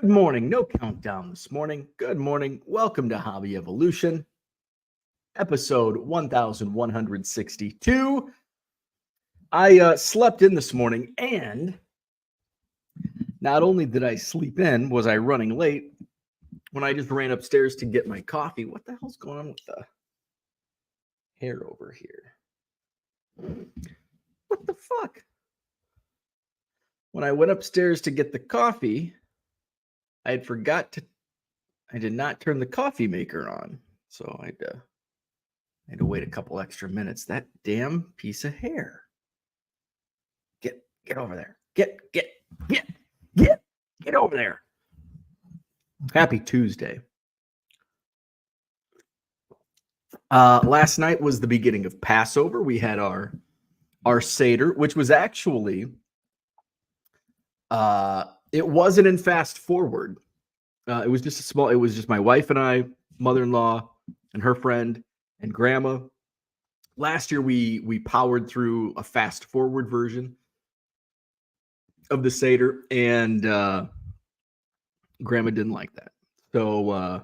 Good morning. No countdown this morning. Good morning. Welcome to Hobby Evolution, episode 1162. I slept in this morning, and not only did I sleep in, was I running late when I just ran upstairs to get my coffee. What the hell's going on with the hair over here? What the fuck? When I went upstairs to get the coffee, I did not turn the coffee maker on. So I had to wait a couple extra minutes. That damn piece of hair. Get over there. Get over there. Happy Tuesday. Last night was the beginning of Passover. We had our Seder, which was actually it wasn't in fast forward. It was just it was just my wife and I, mother-in-law, and her friend and grandma. Last year we powered through a fast forward version of the Seder, and grandma didn't like that. So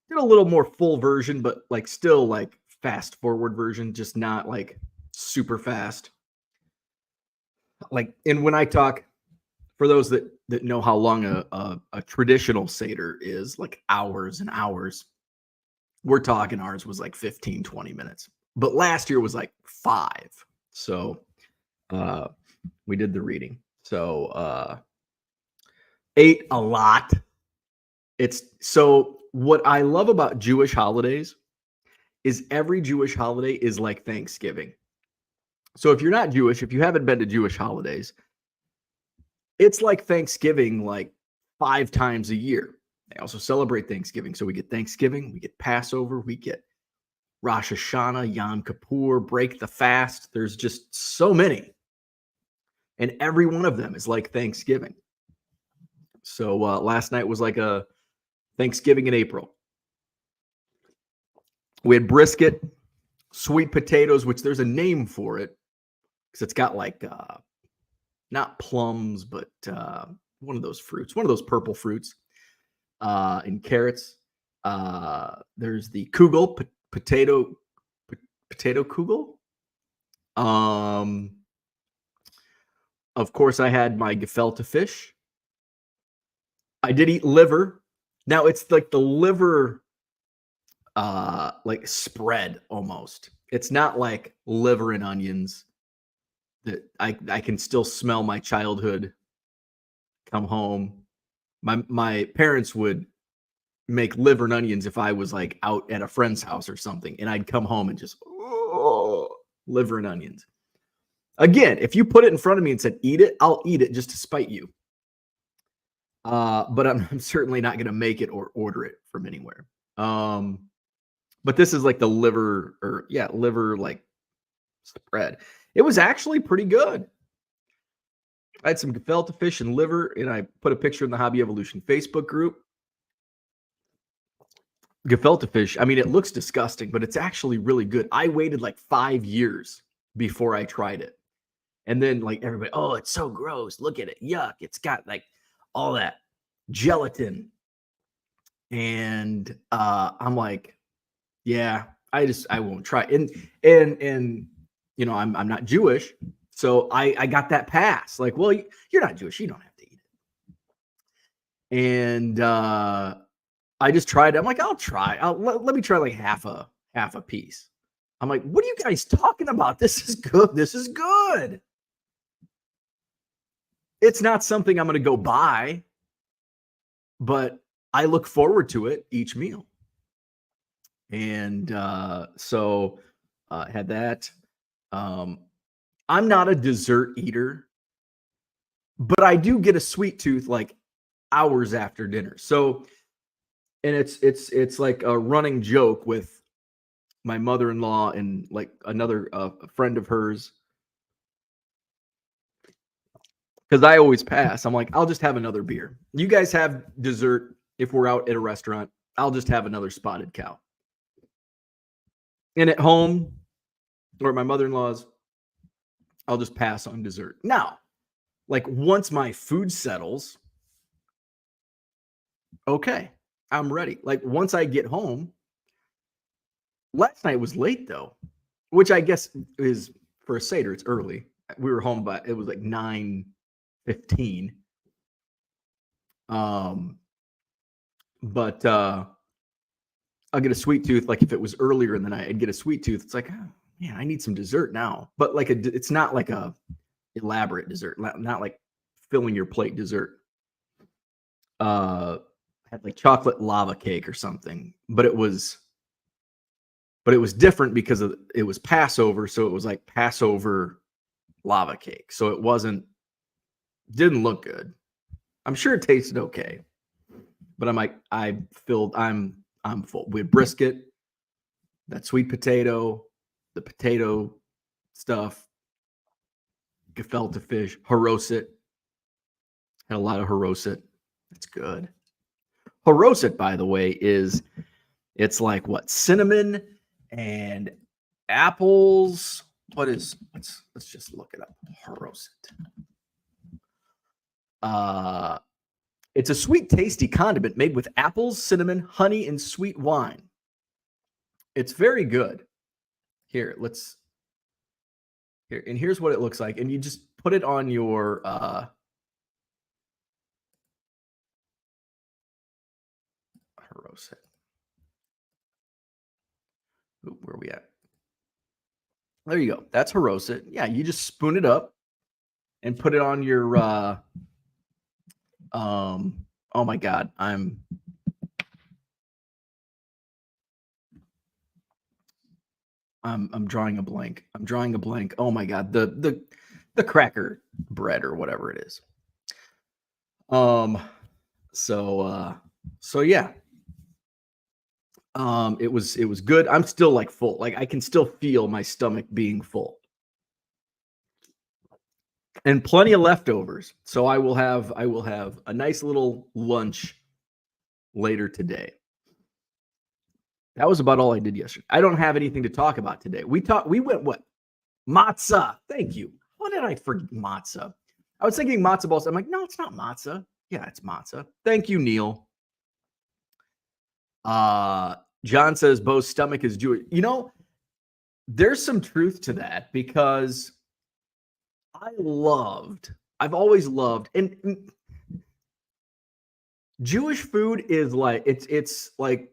did a little more full version, but like still like fast forward version, just not like super fast. Like, and when I talk, for those that know how long a traditional Seder is, like hours and hours, we're talking ours was like 15, 20 minutes. But last year was like 5. So we did the reading. So ate a lot. So what I love about Jewish holidays is every Jewish holiday is like Thanksgiving. So if you're not Jewish, if you haven't been to Jewish holidays, it's like Thanksgiving like 5 times a year. They also celebrate Thanksgiving. So we get Thanksgiving, we get Passover, we get Rosh Hashanah, Yom Kippur, break the fast. There's just so many. And every one of them is like Thanksgiving. So last night was like a Thanksgiving in April. We had brisket, sweet potatoes, which there's a name for it because it's got like not plums, but one of those fruits, one of those purple fruits, and carrots. There's the kugel, potato kugel. Of course, I had my gefilte fish. I did eat liver. Now it's like the liver, like spread almost. It's not like liver and onions. That I can still smell my childhood come home. My parents would make liver and onions if I was like out at a friend's house or something, and I'd come home and just liver and onions. Again, if you put it in front of me and said eat it, I'll eat it just to spite you. But I'm certainly not going to make it or order it from anywhere. But this is like the liver like spread. It was actually pretty good. I had some gefilte fish and liver, and I put a picture in the Hobby Evolution Facebook group. Gefilte fish, I mean, it looks disgusting, but it's actually really good. I waited like 5 years before I tried it. And then like everybody, oh, it's so gross. Look at it. Yuck. It's got like all that gelatin. And I'm like, yeah, I won't try. And you know, I'm not Jewish. So I got that pass. Like, well, you're not Jewish. You don't have to eat it. And I just tried it. I'm like, I'll try. Let me try like half a piece. I'm like, what are you guys talking about? This is good. This is good. It's not something I'm going to go buy, but I look forward to it each meal. And so had that. I'm not a dessert eater, but I do get a sweet tooth like hours after dinner. So, and it's like a running joke with my mother-in-law and like another friend of hers, because I always pass. I'm like, I'll just have another beer. You guys have dessert if we're out at a restaurant. I'll just have another spotted cow. And at home or at my mother-in-law's, I'll just pass on dessert. Now, like once my food settles, okay, I'm ready. Like once I get home, last night was late though, which I guess is for a Seder, it's early. We were home by it was like 9:15. Um, but I'll get a sweet tooth. Like if it was earlier in the night, I'd get a sweet tooth. It's like, oh, man, I need some dessert now. But like it's not like a elaborate dessert, not like filling your plate dessert. Had like chocolate lava cake or something, but it was different because it was Passover, so it was like Passover lava cake. So it didn't look good. I'm sure it tasted okay, but I'm like I'm full. We had brisket, that sweet potato, the potato stuff, gefilte fish, haroset. Had a lot of haroset. It's good. Haroset, by the way, it's like what, cinnamon and apples. Let's just look it up. Haroset. It's a sweet, tasty condiment made with apples, cinnamon, honey, and sweet wine. It's very good. Here, and here's what it looks like. And you just put it on your haroset. Ooh, where are we at? There you go. That's haroset. Yeah, you just spoon it up and put it on your oh my god, I'm drawing a blank. I'm drawing a blank. Oh my god, the cracker bread or whatever it is. Um so yeah. It was good. I'm still like full. Like I can still feel my stomach being full. And plenty of leftovers. So I will have a nice little lunch later today. That was about all I did yesterday. I don't have anything to talk about today. We went what? Matzah. Thank you. What did I forget? Matzah. I was thinking matzo balls. I'm like, no, it's not matzah. Yeah, it's matzah. Thank you, Neil. John says Bo's stomach is Jewish. There's some truth to that because I've always loved, and Jewish food is like it's like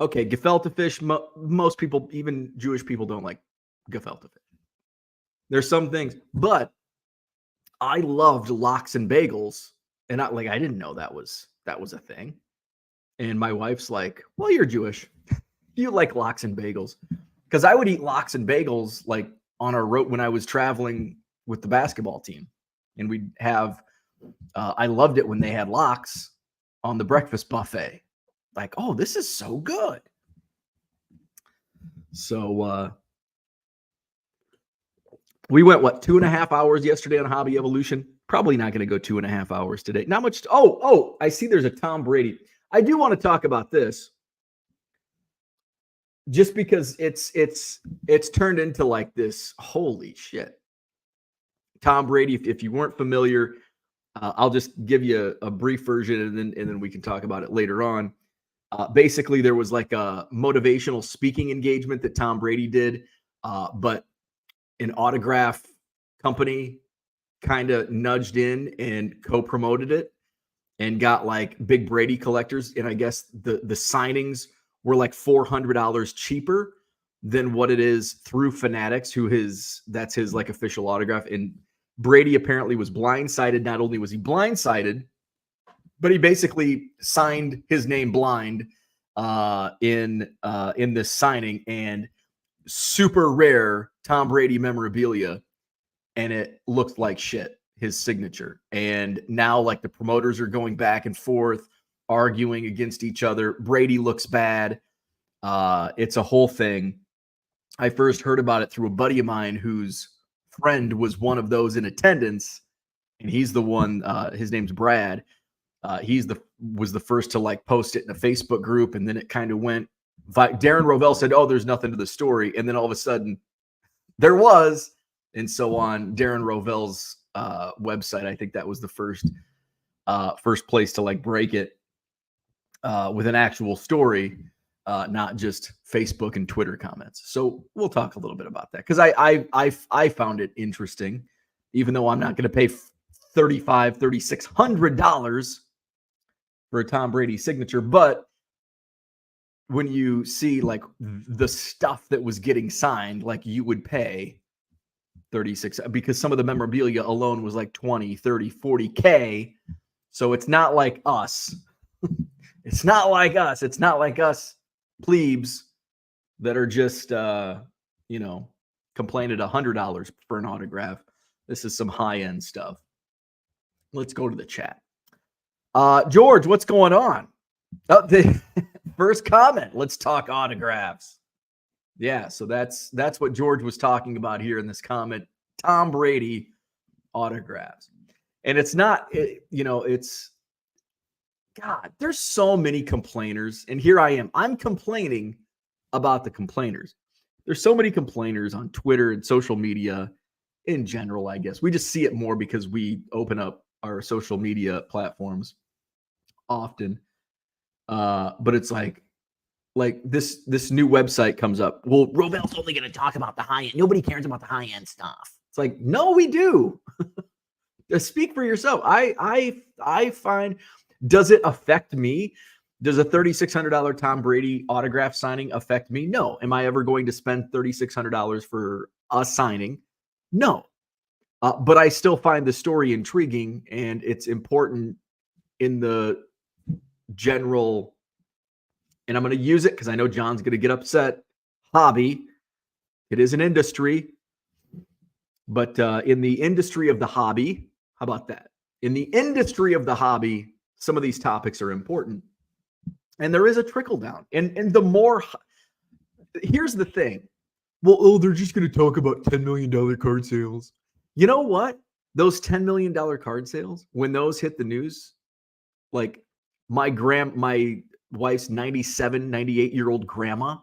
okay, gefilte fish. Most people, even Jewish people, don't like gefilte fish. There's some things, but I loved lox and bagels, and I didn't know that was a thing. And my wife's like, "Well, you're Jewish. You like lox and bagels," because I would eat lox and bagels like on our road when I was traveling with the basketball team, and we'd have. I loved it when they had lox on the breakfast buffet. Like, oh, this is so good. So we went what 2.5 hours yesterday on Hobby Evolution. Probably not going to go 2.5 hours today. Not much. Oh, I see. There's a Tom Brady. I do want to talk about this, just because it's turned into like this. Holy shit, Tom Brady. If you weren't familiar, I'll just give you a brief version, and then we can talk about it later on. Basically, there was like a motivational speaking engagement that Tom Brady did, but an autograph company kind of nudged in and co-promoted it and got like big Brady collectors. And I guess the signings were like $400 cheaper than what it is through Fanatics, that's his like official autograph. And Brady apparently was blindsided. Not only was he blindsided, but he basically signed his name blind in this signing, and super rare Tom Brady memorabilia, and it looked like shit, his signature. And now like the promoters are going back and forth, arguing against each other. Brady looks bad. It's a whole thing. I first heard about it through a buddy of mine whose friend was one of those in attendance, and he's the one. His name's Brad. Was the first to like post it in a Facebook group, and then it kind of went. Darren Rovell said, "Oh, there's nothing to the story," and then all of a sudden, there was. And so on Darren Rovell's website, I think that was the first place to like break it. with an actual story, not just Facebook and Twitter comments. So we'll talk a little bit about that because I found it interesting, even though I'm not going to pay $3,600 for a Tom Brady signature. But when you see like the stuff that was getting signed, like you would pay 36 because some of the memorabilia alone was like 20, 30, 40K. So it's not like us. It's not like us. It's not like us plebes that are just, complaining $100 for an autograph. This is some high-end stuff. Let's go to the chat. George, what's going on? Oh, the first comment. Let's talk autographs. Yeah, so that's what George was talking about here in this comment. Tom Brady autographs. And it's not, it's, God, there's so many complainers. And here I am. I'm complaining about the complainers. There's so many complainers on Twitter and social media in general, I guess. We just see it more because we open up our social media platforms often. But it's like this new website comes up. Well, Robel's only going to talk about the high end. Nobody cares about the high end stuff. It's like, no, we do. Speak for yourself. I find, does it affect me? Does a $3,600 Tom Brady autograph signing affect me? No. Am I ever going to spend $3,600 for a signing? No. But I still find the story intriguing, and it's important in the general, and I'm going to use it because I know John's going to get upset, hobby. It is an industry. But in the industry of the hobby, how about that? In the industry of the hobby, some of these topics are important. And there is a trickle down. And the more, here's the thing. Well, they're just going to talk about $10 million card sales. You know what? Those $10 million card sales, when those hit the news, like my wife's 97, 98-year-old grandma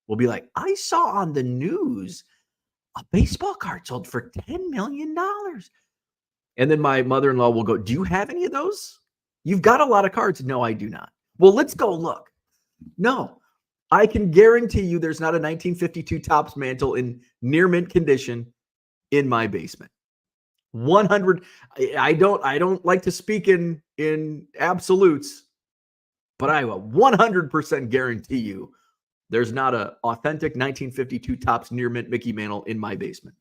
will be like, I saw on the news a baseball card sold for $10 million. And then my mother-in-law will go, do you have any of those? You've got a lot of cards. No, I do not. Well, let's go look. No, I can guarantee you there's not a 1952 Topps mantle in near mint condition in my basement. 100. I don't like to speak in absolutes, but I will 100% guarantee you there's not a authentic 1952 Topps near mint Mickey Mantle in my basement.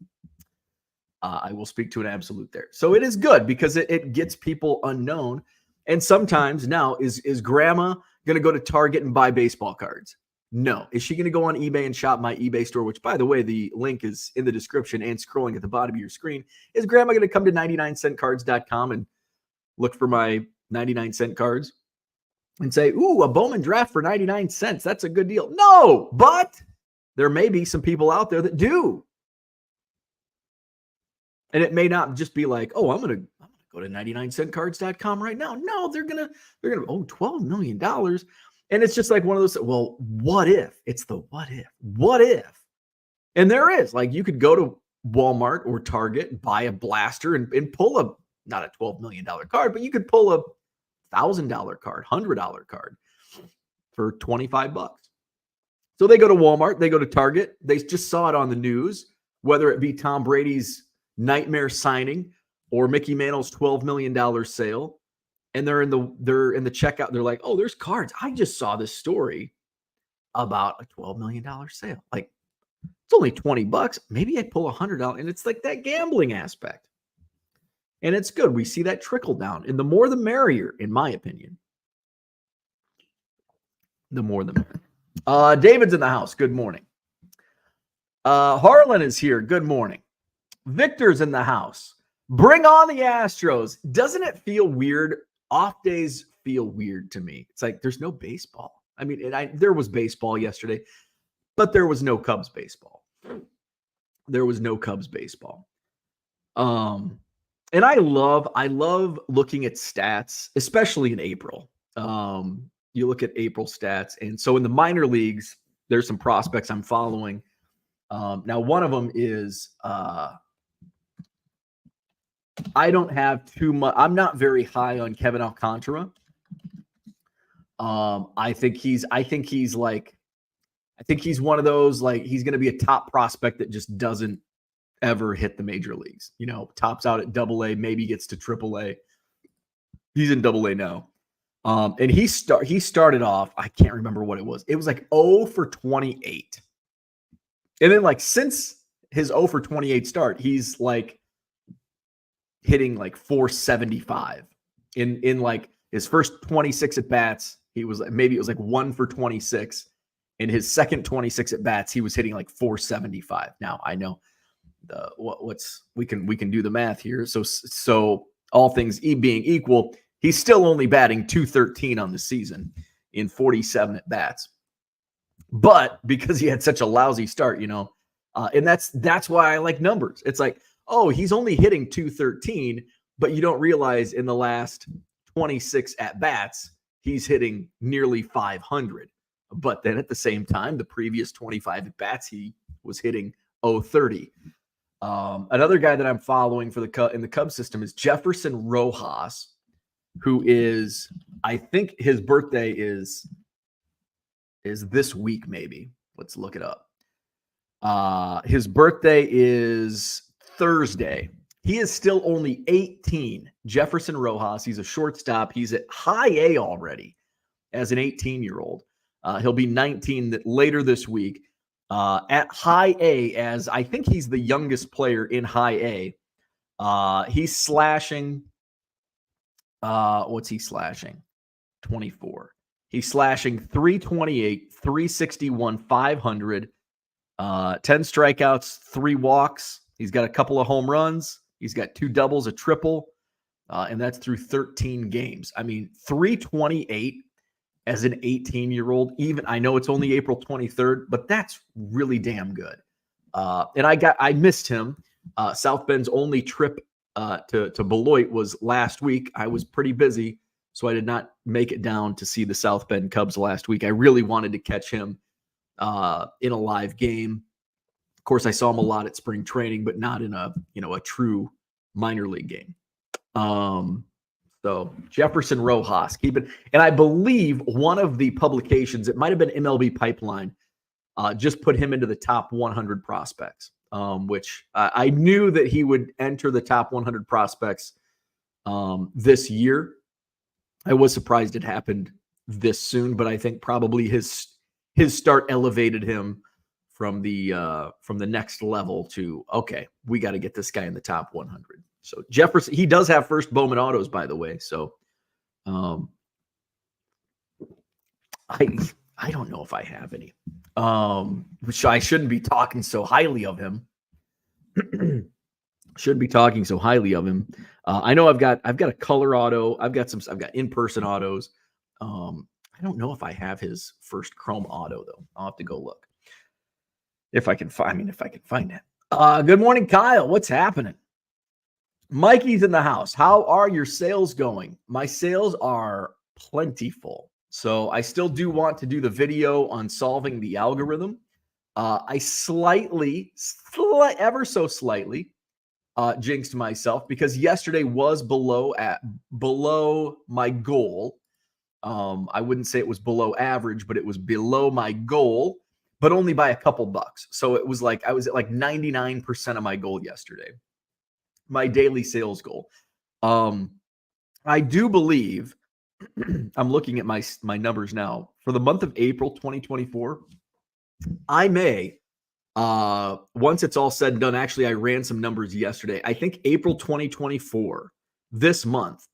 I will speak to an absolute there. So it is good because it gets people unknown. And sometimes now, is grandma going to go to Target and buy baseball cards? No. Is she going to go on eBay and shop my eBay store, which, by the way, the link is in the description and scrolling at the bottom of your screen? Is grandma going to come to 99centcards.com and look for my 99-cent cards and say, ooh, a Bowman draft for 99 cents? That's a good deal. No, but there may be some people out there that do. And it may not just be like, oh, I'm going to go to 99centcards.com right now. No, they're going to, $12 million. And it's just like one of those, well, what if? It's the what if. What if? And there is, like, you could go to Walmart or Target and buy a blaster and pull not a $12 million card, but you could pull a $1,000 card, $100 card for $25. So they go to Walmart, they go to Target, they just saw it on the news, whether it be Tom Brady's nightmare signing or Mickey Mantle's $12 million sale. And they're in the checkout. They're like, oh, there's cards. I just saw this story about a $12 million sale. Like, it's only $20. Maybe I'd pull $100. And it's like that gambling aspect. And it's good. We see that trickle down. And the more the merrier, in my opinion. The more the merrier. David's in the house. Good morning. Harlan is here. Good morning. Victor's in the house. Bring on the Astros. Doesn't it feel weird? Off days feel weird to me. It's like there's no baseball. I mean, there was baseball yesterday, but there was no Cubs baseball. There was no Cubs baseball. And I love looking at stats, especially in April. You look at April stats. And so in the minor leagues, there's some prospects I'm following. Now, one of them is I don't have too much. I'm not very high on Kevin Alcantara. I think he's one of those, like, he's going to be a top prospect that just doesn't ever hit the major leagues. Tops out at AA, maybe gets to AAA. He's in AA now. And he started off, I can't remember what it was. It was like 0 for 28. And then, like, since his 0 for 28 start, he's like hitting like 475 in like his first 26 at bats. It was like 1 for 26. In his second 26 at bats, he was hitting like 475. Now I know we can do the math here. So all things being equal, he's still only batting .213 on the season in 47 at bats. But because he had such a lousy start, and that's why I like numbers. It's like, oh, he's only hitting .213, but you don't realize in the last 26 at bats, he's hitting nearly 500. But then at the same time, the previous 25 at bats, he was hitting .030. Another guy that I'm following in the Cubs system is Jefferson Rojas, who is, I think his birthday is this week, maybe. Let's look it up. His birthday is Thursday. He is still only 18. Jefferson Rojas. He's a shortstop. He's at high A already as an 18-year-old. He'll be 19 later this week. At high A, as I think he's the youngest player in high A. He's slashing. What's he slashing? 24. He's slashing 328, 361, 500, 10 strikeouts, 3 walks. He's got a couple of home runs. He's got 2 doubles, a triple, and that's through 13 games. I mean, 328 as an 18-year-old, even I know it's only April 23rd, but that's really damn good. And I missed him. South Bend's only trip to Beloit was last week. I was pretty busy, so I did not make it down to see the South Bend Cubs last week. I really wanted to catch him in a live game. Of course, I saw him a lot at spring training, but not in a true minor league game. So Jefferson Rojas, and I believe one of the publications, it might have been MLB Pipeline, just put him into the top 100 prospects, which I knew that he would enter the top 100 prospects this year. I was surprised it happened this soon, but I think probably his start elevated him from the next level to, okay, we got to get this guy in the top 100. So Jefferson, he does have first Bowman autos, by the way. So I don't know if I have any. Which I shouldn't be talking so highly of him. Shouldn't be talking so highly of him. I know I've got a color auto. I've got in-person autos. I don't know if I have his first chrome auto though. I'll have to go look if I can find it. Good morning, Kyle. What's happening? Mikey's in the house. How are your sales going? My sales are plentiful. So I still do want to do the video on solving the algorithm. I ever so slightly jinxed myself because yesterday was below my goal. I wouldn't say it was below average, but it was below my goal, but only by a couple bucks. So it was like I was at like 99% of my goal yesterday. My daily sales goal. I do believe I'm looking at my numbers now for the month of April 2024. I may, once it's all said and done, actually, I ran some numbers yesterday. I think April 2024, this month,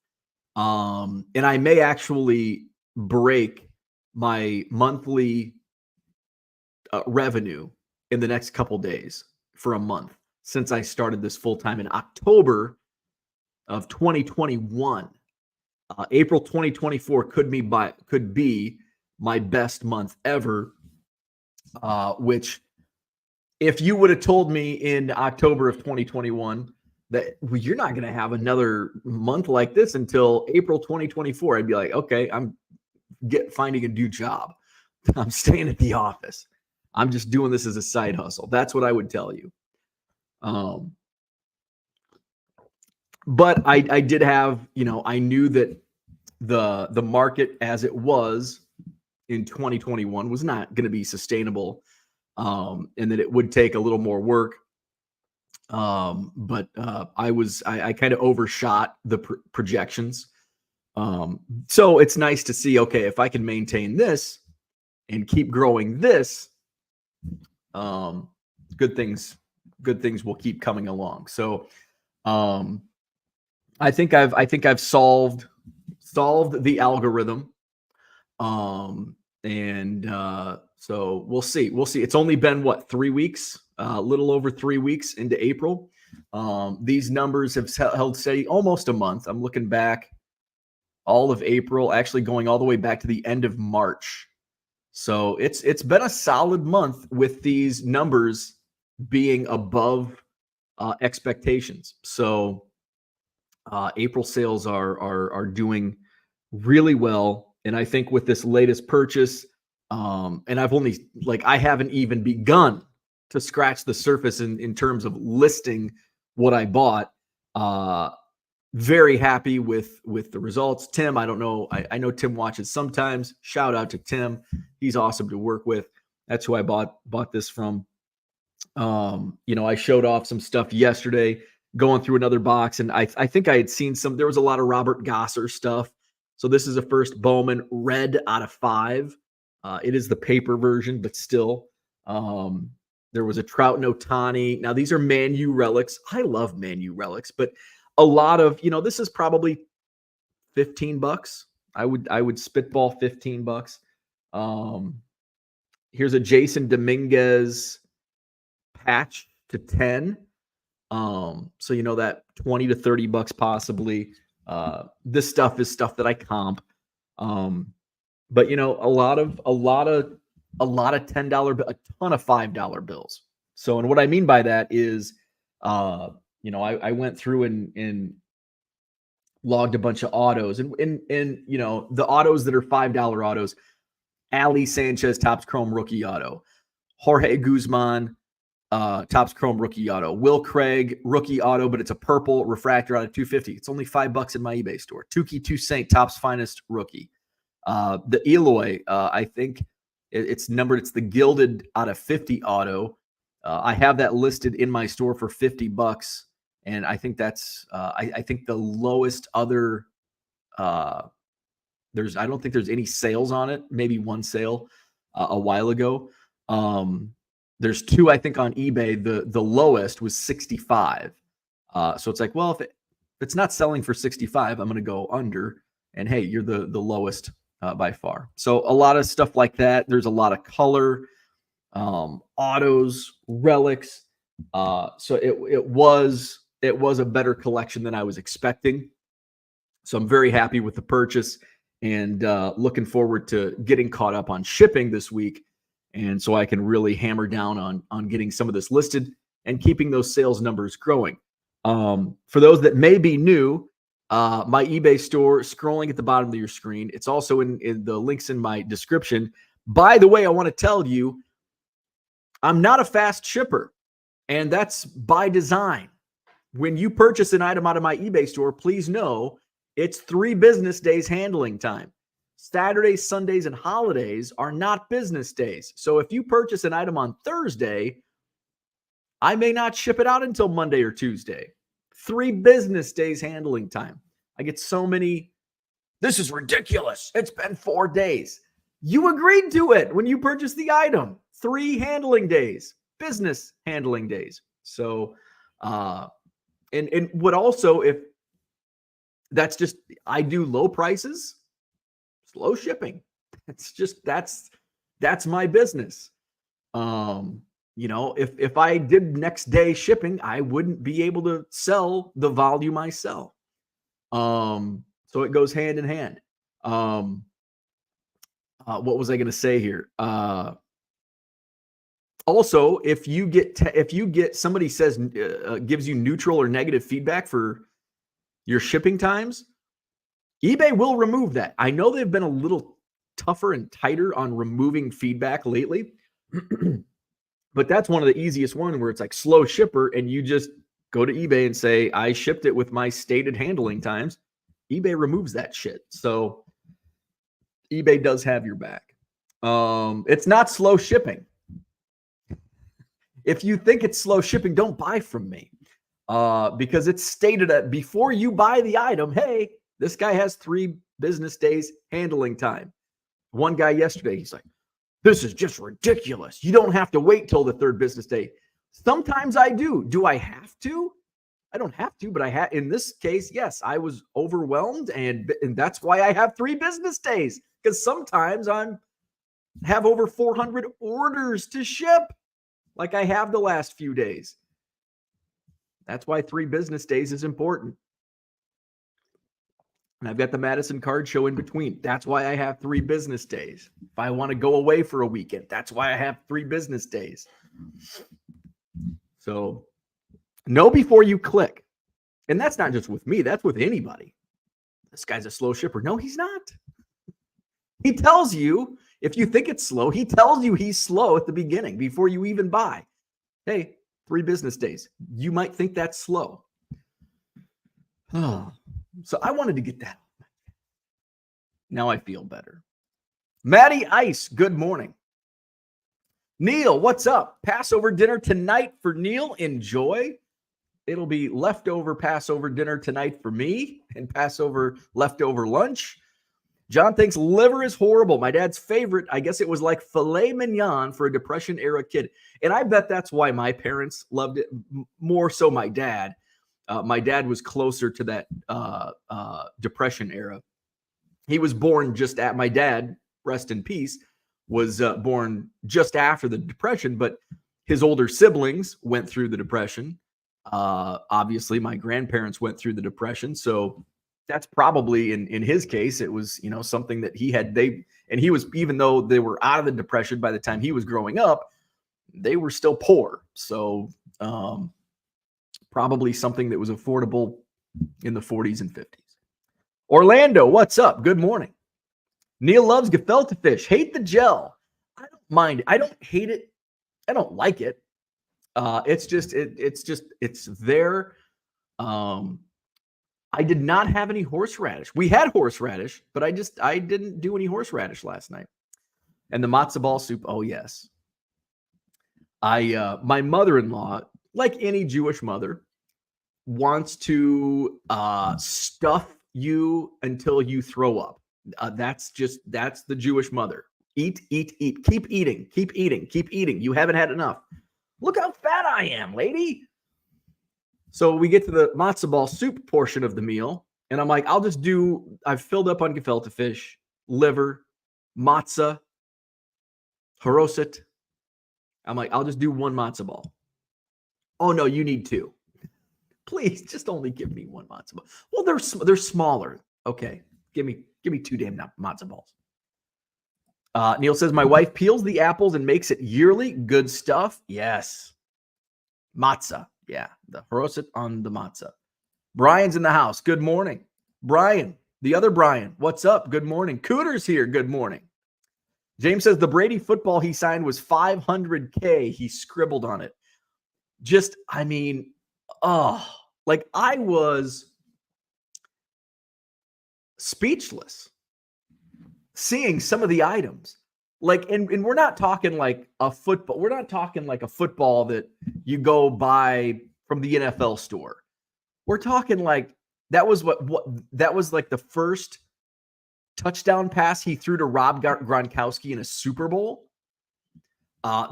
and I may actually break my monthly revenue in the next couple days for a month. Since I started this full-time in October of 2021, April 2024 could be my best month ever, which if you would have told me in October of 2021 that you're not going to have another month like this until April 2024, I'd be like, okay, I'm finding a new job. I'm staying at the office. I'm just doing this as a side hustle. That's what I would tell you. But I did have, I knew that the market as it was in 2021 was not going to be sustainable, and that it would take a little more work. But I kind of overshot the projections. So it's nice to see, okay, if I can maintain this and keep growing this, good things will keep coming along. So I think I've solved the algorithm. So we'll see. It's only been what, 3 weeks, a little over 3 weeks into April. These numbers have held steady almost a month. I'm looking back all of April, actually going all the way back to the end of March. So it's been a solid month with these numbers being above expectations. So April sales are doing really well. And I think with this latest purchase, and I haven't even begun to scratch the surface in terms of listing what I bought. Very happy with the results. Tim, I don't know. I know Tim watches sometimes. Shout out to Tim. He's awesome to work with. That's who I bought this from. I showed off some stuff yesterday, going through another box, and I think I had seen there was a lot of Robert Gosser stuff. So this is a first Bowman red out of 5. It is the paper version, but still. There was a Trout and Ohtani. Now these are Man U relics. I love Man U relics, but a lot of, this is probably $15. I would spitball $15. Here's a Jason Dominguez patch to 10. So that $20 to $30 possibly. This stuff is stuff that I comp. But a lot of $10, a ton of $5 bills. So, and what I mean by that is, I went through and logged a bunch of autos, and the autos that are $5 autos: Ali Sanchez Topps Chrome rookie auto, Jorge Guzman Topps Chrome rookie auto, Will Craig rookie auto, but it's a purple refractor out of 250. It's only $5 in my eBay store. Tukey Toussaint Topps finest rookie. The Eloy, I think it's numbered. It's the gilded out of 50 auto. I have that listed in my store for $50, and I think that's I think the lowest other. I don't think there's any sales on it. Maybe one sale a while ago. There's 2, I think, on eBay. The lowest was 65. So it's like, well, if it's not selling for 65, I'm going to go under. And hey, you're the lowest by far. So a lot of stuff like that. There's a lot of color, autos, relics. So it was a better collection than I was expecting. So I'm very happy with the purchase, and looking forward to getting caught up on shipping this week. And so I can really hammer down on getting some of this listed and keeping those sales numbers growing. For those that may be new, my eBay store, scrolling at the bottom of your screen. It's also in the links in my description. By the way, I want to tell you, I'm not a fast shipper, and that's by design. When you purchase an item out of my eBay store, please know it's 3 business days handling time. Saturdays, Sundays, and holidays are not business days. So if you purchase an item on Thursday, I may not ship it out until Monday or Tuesday. 3 business days handling time. I get so many, this is ridiculous. It's been 4 days. You agreed to it when you purchased the item. 3 handling days, business handling days. So, and what also, if that's just, I do low prices, slow shipping. It's just, that's my business. If I did next day shipping, I wouldn't be able to sell the volume I sell. So it goes hand in hand. What was I going to say here? Also, if you get somebody says, gives you neutral or negative feedback for your shipping times, eBay will remove that. I know they've been a little tougher and tighter on removing feedback lately. But that's one of the easiest ones, where it's like slow shipper, and you just go to eBay and say, I shipped it with my stated handling times. eBay removes that shit. So eBay does have your back. It's not slow shipping. If you think it's slow shipping, don't buy from me. Because it's stated that before you buy the item, hey, this guy has 3 business days handling time. One guy yesterday, he's like, this is just ridiculous. You don't have to wait till the 3rd business day. Sometimes I do. Do I have to? I don't have to, but I had in this case, yes, I was overwhelmed, and that's why I have 3 business days, because sometimes I'm have over 400 orders to ship, like I have the last few days. That's why 3 business days is important. And I've got the Madison Card Show in between. That's why I have 3 business days. If I want to go away for a weekend, that's why I have 3 business days. So know before you click. And that's not just with me. That's with anybody. This guy's a slow shipper. No, he's not. He tells you, if you think it's slow, he tells you he's slow at the beginning before you even buy. Hey, 3 business days. You might think that's slow. Oh, so I wanted to get that. Now I feel better. Maddie Ice, good morning. Neil, what's up? Passover dinner tonight for Neil. Enjoy. It'll be leftover Passover dinner tonight for me and Passover leftover lunch. John thinks liver is horrible. My dad's favorite. I guess it was like filet mignon for a Depression era kid. And I bet that's why my parents loved it. More so my dad. My dad was closer to that Depression era. He was born just at, my dad, rest in peace, was born just after the Depression, but his older siblings went through the Depression. Obviously, my grandparents went through the Depression. So that's probably, in his case, it was, something that he had, and he was, even though they were out of the Depression by the time he was growing up, they were still poor. So probably something that was affordable in the 40s and 50s. Orlando, what's up? Good morning. Neil loves gefilte fish. Hate the gel. I don't mind. I don't hate it. I don't like it. It's there. I did not have any horseradish. We had horseradish, but I didn't do any horseradish last night. And the matzo ball soup. Oh yes. My mother-in-law, like any Jewish mother, wants to stuff you until you throw up. That's the Jewish mother. Eat, eat, eat. Keep eating, keep eating, keep eating. You haven't had enough. Look how fat I am, lady. So we get to the matzo ball soup portion of the meal, and I'm like, I've filled up on gefilte fish, liver, matzah, haroset. I'm like, I'll just do 1 matzo ball. Oh no, you need 2. Please, just only give me 1 matzo ball. Well, they're smaller. Okay, give me 2 damn matzo balls. Neil says, my wife peels the apples and makes it yearly. Good stuff. Yes. Matzah. Yeah, the haroset on the matzah. Brian's in the house. Good morning. Brian, the other Brian, what's up? Good morning. Cooter's here. Good morning. James says the Brady football he signed was $500K. He scribbled on it. I was speechless seeing some of the items. And we're not talking like a football. We're not talking like a football that you go buy from the NFL store. We're talking like that was that was like the first touchdown pass he threw to Rob Gronkowski in a Super Bowl.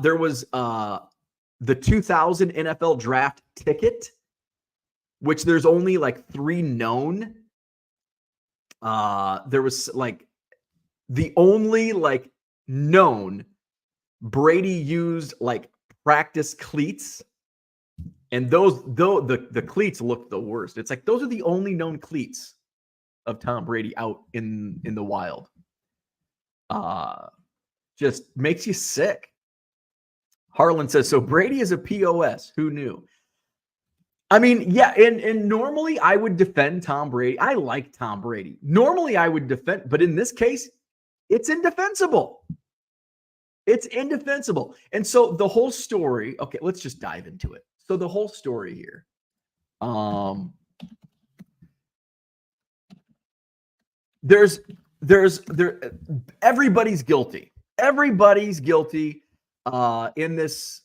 There was the 2000 NFL draft ticket, which there's only like 3 known. There was like the only like known Brady used like practice cleats, and the cleats looked the worst. It's like those are the only known cleats of Tom Brady out in the wild. Just makes you sick. Harlan says, so Brady is a POS. Who knew? I mean, yeah, and normally I would defend Tom Brady. I like Tom Brady. Normally I would defend, but in this case, it's indefensible. It's indefensible. And so the whole story, okay, let's just dive into it. So the whole story here. everybody's guilty. Everybody's guilty in this,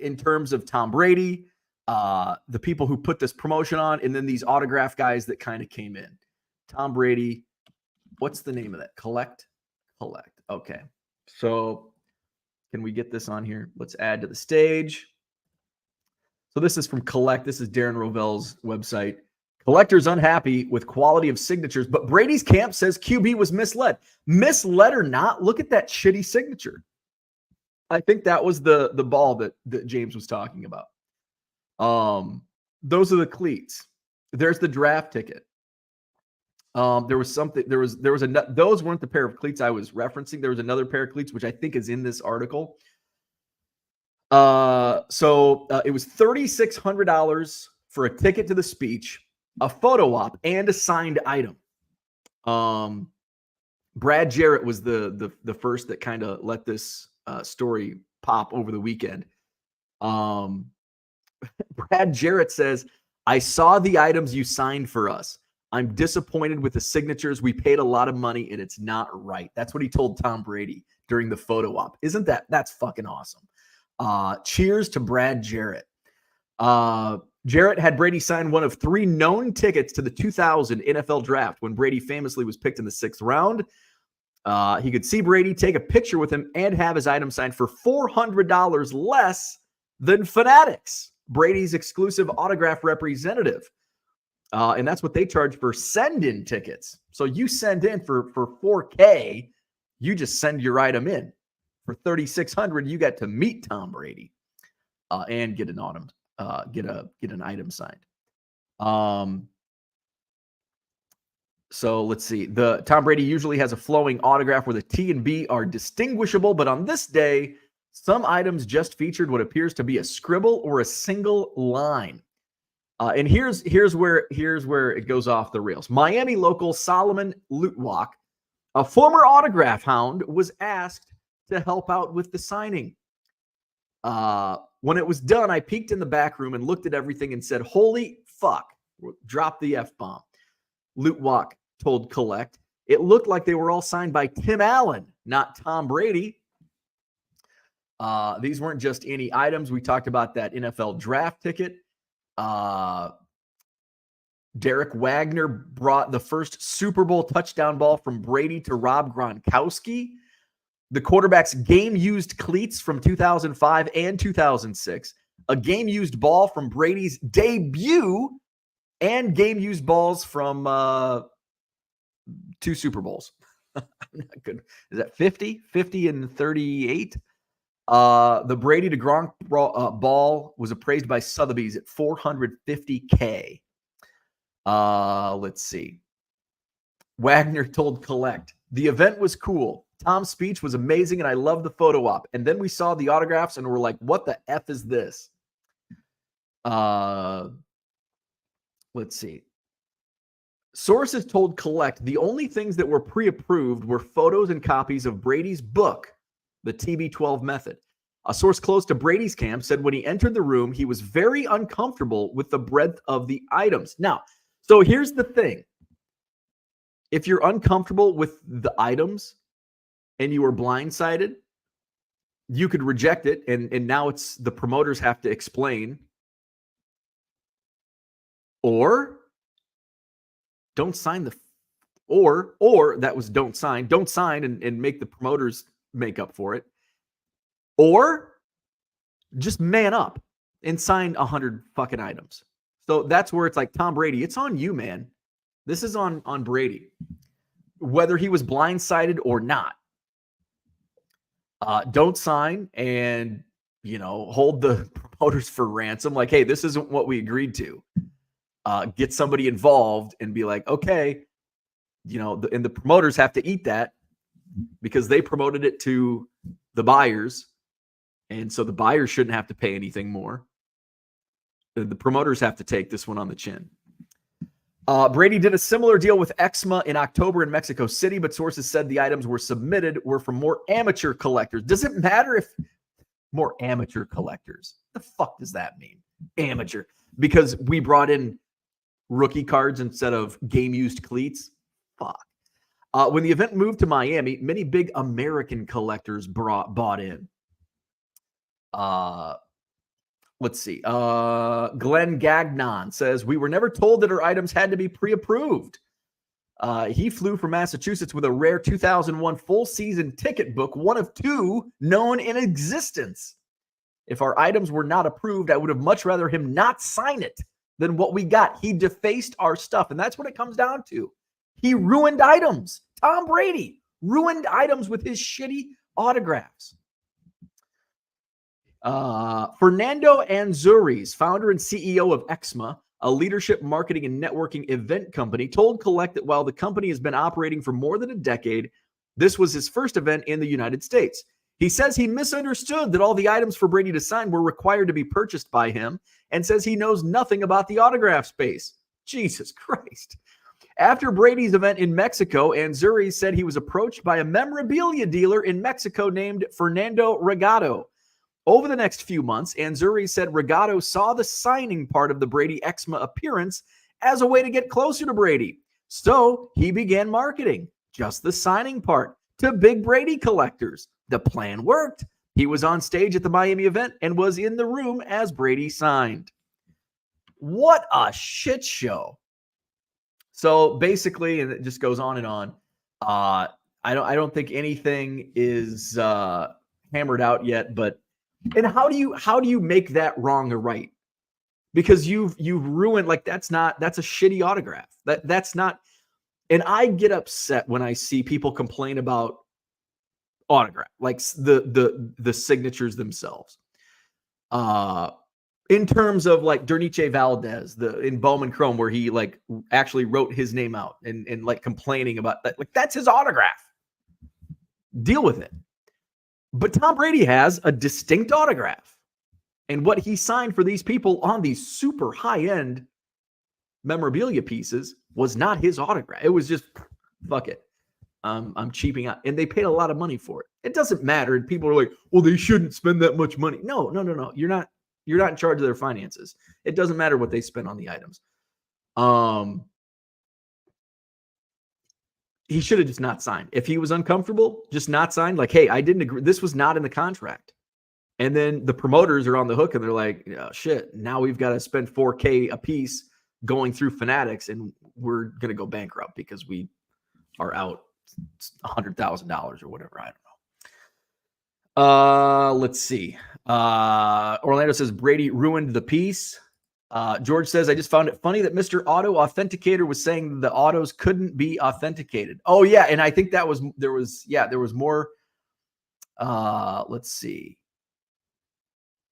in terms of Tom Brady, the people who put this promotion on, and then these autograph guys that kind of came in. Tom Brady, what's the name of that? Collect. Okay. So can we get this on here? Let's add to the stage. So this is from Collect. This is Darren Rovell's website. Collectors unhappy with quality of signatures, but Brady's camp says QB was misled. Misled or not, look at that shitty signature. I think that was the ball that James was talking about. Those are the cleats. There's the draft ticket. There was something. Those weren't the pair of cleats I was referencing. There was another pair of cleats which I think is in this article. So it was $3,600 for a ticket to the speech, a photo op, and a signed item. Brad Jarrett was the first that kind of let this story pop over the weekend. Brad Jarrett says, "I saw the items you signed for us. I'm disappointed with the signatures. We paid a lot of money and it's not right." That's what he told Tom Brady during the photo op. That's fucking awesome. Cheers to Brad Jarrett. Jarrett had Brady sign one of 3 known tickets to the 2000 NFL draft when Brady famously was picked in the 6th round. He could see Brady, take a picture with him, and have his item signed for $400 less than Fanatics, Brady's exclusive autograph representative. And that's what they charge for send-in tickets. So you send in for $4K, you just send your item in. For $3,600, you get to meet Tom Brady and get an item signed. So let's see. The Tom Brady usually has a flowing autograph where the T and B are distinguishable, but on this day, some items just featured what appears to be a scribble or a single line. And here's where it goes off the rails. Miami local Solomon Lutwak, a former autograph hound, was asked to help out with the signing. When it was done, I peeked in the back room and looked at everything and said, "Holy fuck," drop the F-bomb. Lutwak told Collect, "It looked like they were all signed by Tim Allen, not Tom Brady." These weren't just any items. We talked about that NFL draft ticket. Derek Wagner brought the first Super Bowl touchdown ball from Brady to Rob Gronkowski. The quarterback's game-used cleats from 2005 and 2006. A game-used ball from Brady's debut, and game-used balls from 2 Super Bowls. I'm not good. Is that 50? 50 and 38? The Brady to Gronk ball was appraised by Sotheby's at $450K. Let's see. Wagner told Collect, "The event was cool. Tom's speech was amazing, and I loved the photo op. And then we saw the autographs, and we're like, what the F is this?" Let's see. Sources told Collect the only things that were pre-approved were photos and copies of Brady's book, The TB12 Method. A source close to Brady's camp said when he entered the room, he was very uncomfortable with the breadth of the items. Now, so here's the thing. If you're uncomfortable with the items and you were blindsided, you could reject it, and now it's the promoters have to explain. Or don't sign or that was don't sign and make the promoters make up for it. Or just man up and sign 100 fucking items. So that's where it's like, Tom Brady, it's on you, man. This is on Brady. Whether he was blindsided or not. Don't sign and, hold the promoters for ransom. Like, hey, this isn't what we agreed to. Get somebody involved and be like, okay, and the promoters have to eat that because they promoted it to the buyers. And so the buyers shouldn't have to pay anything more. The promoters have to take this one on the chin. Brady did a similar deal with Exma in October in Mexico City, but sources said the items were from more amateur collectors. Does it matter if more amateur collectors? The fuck does that mean? Amateur. Because we brought in rookie cards instead of game-used cleats? Fuck. When the event moved to Miami, many big American collectors bought in. Let's see. Glenn Gagnon says, we were never told that our items had to be pre-approved. He flew from Massachusetts with a rare 2001 full season ticket book, one of two known in existence. If our items were not approved, I would have much rather him not sign it than what we got. He defaced our stuff, and that's what it comes down to. He ruined items. Tom Brady ruined items with his shitty autographs. Fernando Anzuriz, founder and CEO of Exma, a leadership marketing and networking event company, told Collect that while the company has been operating for more than a decade, this was his first event in the United States. He says he misunderstood that all the items for Brady to sign were required to be purchased by him and says he knows nothing about the autograph space. Jesus Christ. After Brady's event in Mexico, Anzuriz said he was approached by a memorabilia dealer in Mexico named Fernando Regado. Over the next few months, Anzuriz said Regado saw the signing part of the Brady Exma appearance as a way to get closer to Brady. So he began marketing just the signing part to big Brady collectors. The plan worked. He was on stage at the Miami event and was in the room as Brady signed. What a shit show. So basically, and it just goes on and on. I don't think anything is hammered out yet, but and how do you make that wrong or right? Because you've ruined, like, that's a shitty autograph. That's not. And I get upset when I see people complain about autograph, like the signatures themselves. In terms of like Derniche Valdez, in Bowman Chrome, where he like actually wrote his name out and like complaining about that, like that's his autograph. Deal with it. But Tom Brady has a distinct autograph. And what he signed for these people on these super high-end memorabilia pieces was not his autograph. It was just, fuck it. I'm cheaping out. And they paid a lot of money for it. It doesn't matter. And people are like, well, they shouldn't spend that much money. No. You're not in charge of their finances. It doesn't matter what they spend on the items. He should have just not signed. If he was uncomfortable, just not signed. Like, hey, I didn't agree. This was not in the contract. And then the promoters are on the hook and they're like, oh, shit, now we've got to spend $4,000 a piece going through Fanatics and we're going to go bankrupt because we are out $100,000 or whatever. I don't know. Let's see. Orlando says Brady ruined the piece. George says, I just found it funny that Mr. Auto Authenticator was saying the autos couldn't be authenticated. Oh, yeah. And I think there was more. Let's see.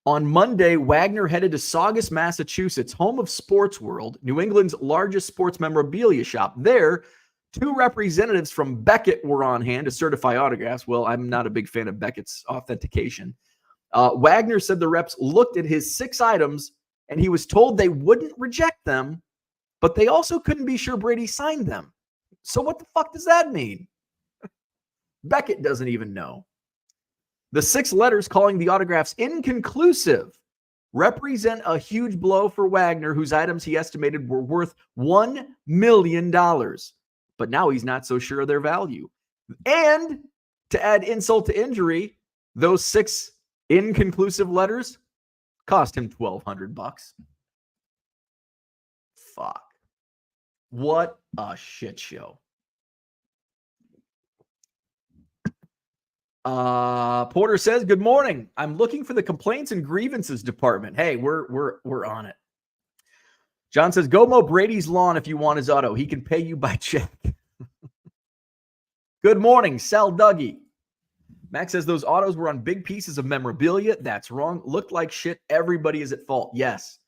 On Monday, Wagner headed to Saugus, Massachusetts, home of Sports World, New England's largest sports memorabilia shop. There, two representatives from Beckett were on hand to certify autographs. Well, I'm not a big fan of Beckett's authentication. Wagner said the reps looked at his 6 items and he was told they wouldn't reject them, but they also couldn't be sure Brady signed them. So what the fuck does that mean? Beckett doesn't even know. The 6 letters calling the autographs inconclusive represent a huge blow for Wagner, whose items he estimated were worth $1 million. But now he's not so sure of their value. And to add insult to injury, those 6 inconclusive letters cost him $1,200. Fuck. What a shit show. Porter says, good morning. I'm looking for the complaints and grievances department. Hey, we're on it. John says, go mow Brady's lawn if you want his auto. He can pay you by check. Good morning, Sal Dougie. Max says those autos were on big pieces of memorabilia. That's wrong. Looked like shit. Everybody is at fault. Yes.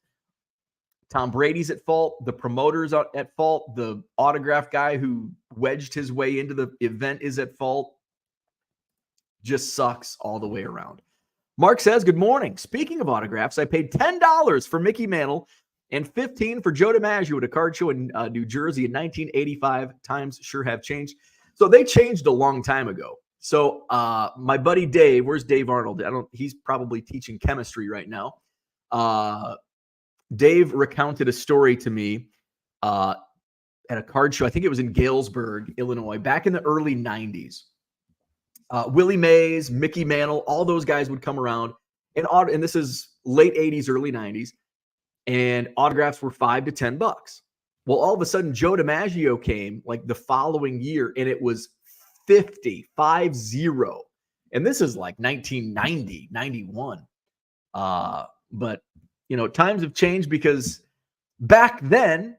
Tom Brady's at fault. The promoters are at fault. The autograph guy who wedged his way into the event is at fault. Just sucks all the way around. Mark says, good morning. Speaking of autographs, I paid $10 for Mickey Mantle and $15 for Joe DiMaggio at a card show in New Jersey in 1985. Times sure have changed. So they changed a long time ago. So my buddy Dave, where's Dave Arnold? He's probably teaching chemistry right now. Dave recounted a story to me at a card show. I think it was in Galesburg, Illinois, back in the early 90s. Willie Mays, Mickey Mantle, all those guys would come around. And this is late 80s, early 90s. And autographs were $5 to $10. Well, all of a sudden, Joe DiMaggio came like the following year, and it was 50. And this is like 1990, 91. But, times have changed, because back then,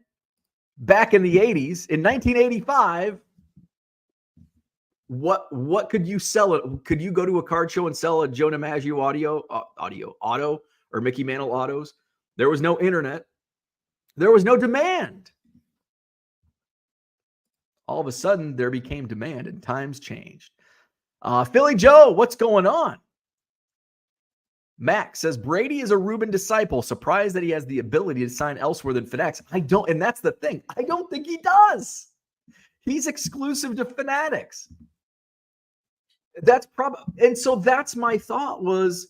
back in the 80s, in 1985, what could you sell it? Could you go to a card show and sell a Joe DiMaggio auto or Mickey Mantle autos? There was no internet. There was no demand. All of a sudden, there became demand, and times changed. Philly Joe, what's going on? Max says, Brady is a Ruben disciple. Surprised that he has the ability to sign elsewhere than Fanatics. I don't, and that's the thing. I don't think he does. He's exclusive to Fanatics. That's probably, and so that's my thought was,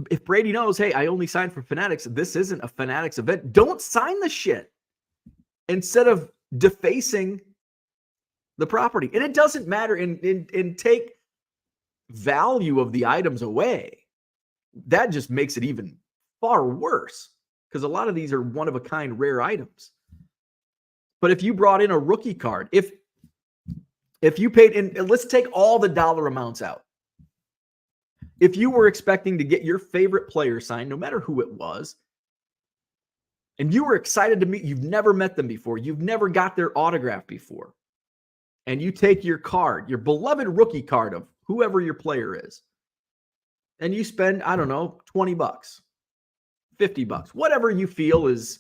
if Brady knows, hey, I only signed for Fanatics, this isn't a Fanatics event, don't sign the shit instead of defacing the property. And it doesn't matter, and take value of the items away. That just makes it even far worse, because a lot of these are one-of-a-kind rare items. But if you brought in a rookie card, if you paid in, let's take all the dollar amounts out. If you were expecting to get your favorite player signed, no matter who it was, and you were excited to meet, you've never met them before, you've never got their autograph before, and you take your card, your beloved rookie card of whoever your player is, and you spend, I don't know, $20, $50, whatever you feel is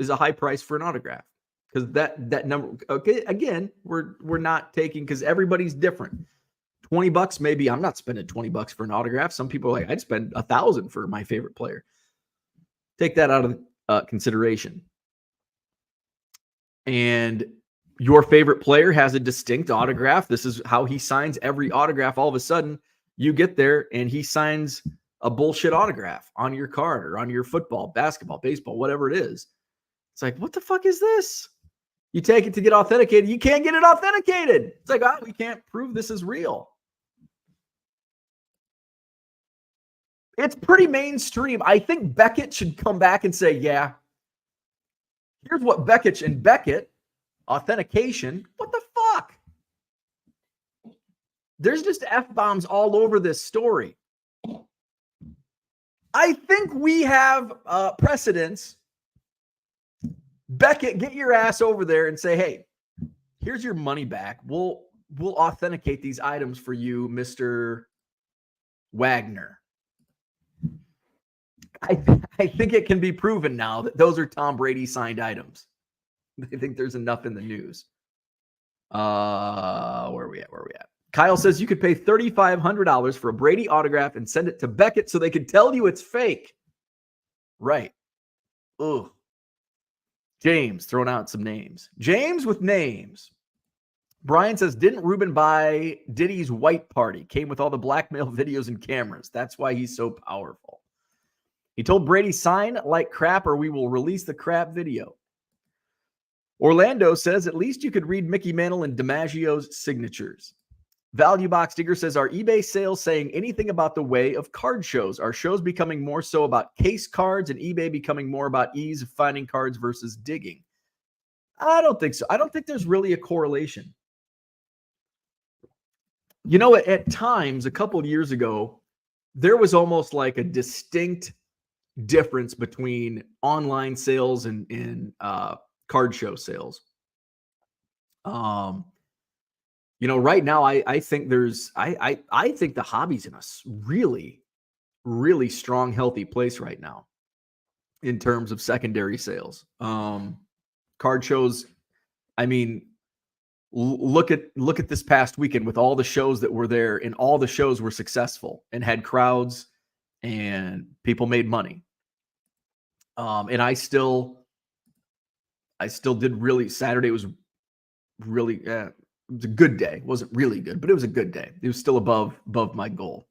a high price for an autograph. Because that number, okay, again, we're not taking, because everybody's different. $20, maybe I'm not spending $20 for an autograph. Some people are like, I'd spend $1,000 for my favorite player. Take that out of consideration. And your favorite player has a distinct autograph. This is how he signs every autograph. All of a sudden, you get there and he signs a bullshit autograph on your card or on your football, basketball, baseball, whatever it is. It's like, what the fuck is this? You take it to get authenticated. You can't get it authenticated. It's like, we can't prove this is real. It's pretty mainstream. I think Beckett should come back and say, yeah, here's what Beckett, authentication. What the fuck? There's just F-bombs all over this story. I think we have precedence. Beckett, get your ass over there and say, hey, here's your money back. We'll authenticate these items for you, Mr. Wagner. I think it can be proven now that those are Tom Brady signed items. I think there's enough in the news. Where are we at? Kyle says you could pay $3,500 for a Brady autograph and send it to Beckett so they could tell you it's fake. Right. Ugh. James throwing out some names. James with names. Brian says, didn't Ruben buy Diddy's white party? Came with all the blackmail videos and cameras. That's why he's so powerful. He told Brady, sign like crap or we will release the crap video. Orlando says, at least you could read Mickey Mantle and DiMaggio's signatures. Value Box Digger says, are eBay sales saying anything about the way of card shows? Are shows becoming more so about case cards and eBay becoming more about ease of finding cards versus digging? I don't think so. I don't think there's really a correlation. You know, at times, a couple of years ago, there was almost like a distinct difference between online sales and card show sales. You know, right now, I think I think the hobby's in a really, really strong, healthy place right now in terms of secondary sales. Card shows, I mean, look at this past weekend with all the shows that were there, and all the shows were successful and had crowds and people made money. And I still did really, Saturday was really, it was a good day. It wasn't really good, but it was a good day. It was still above my goal.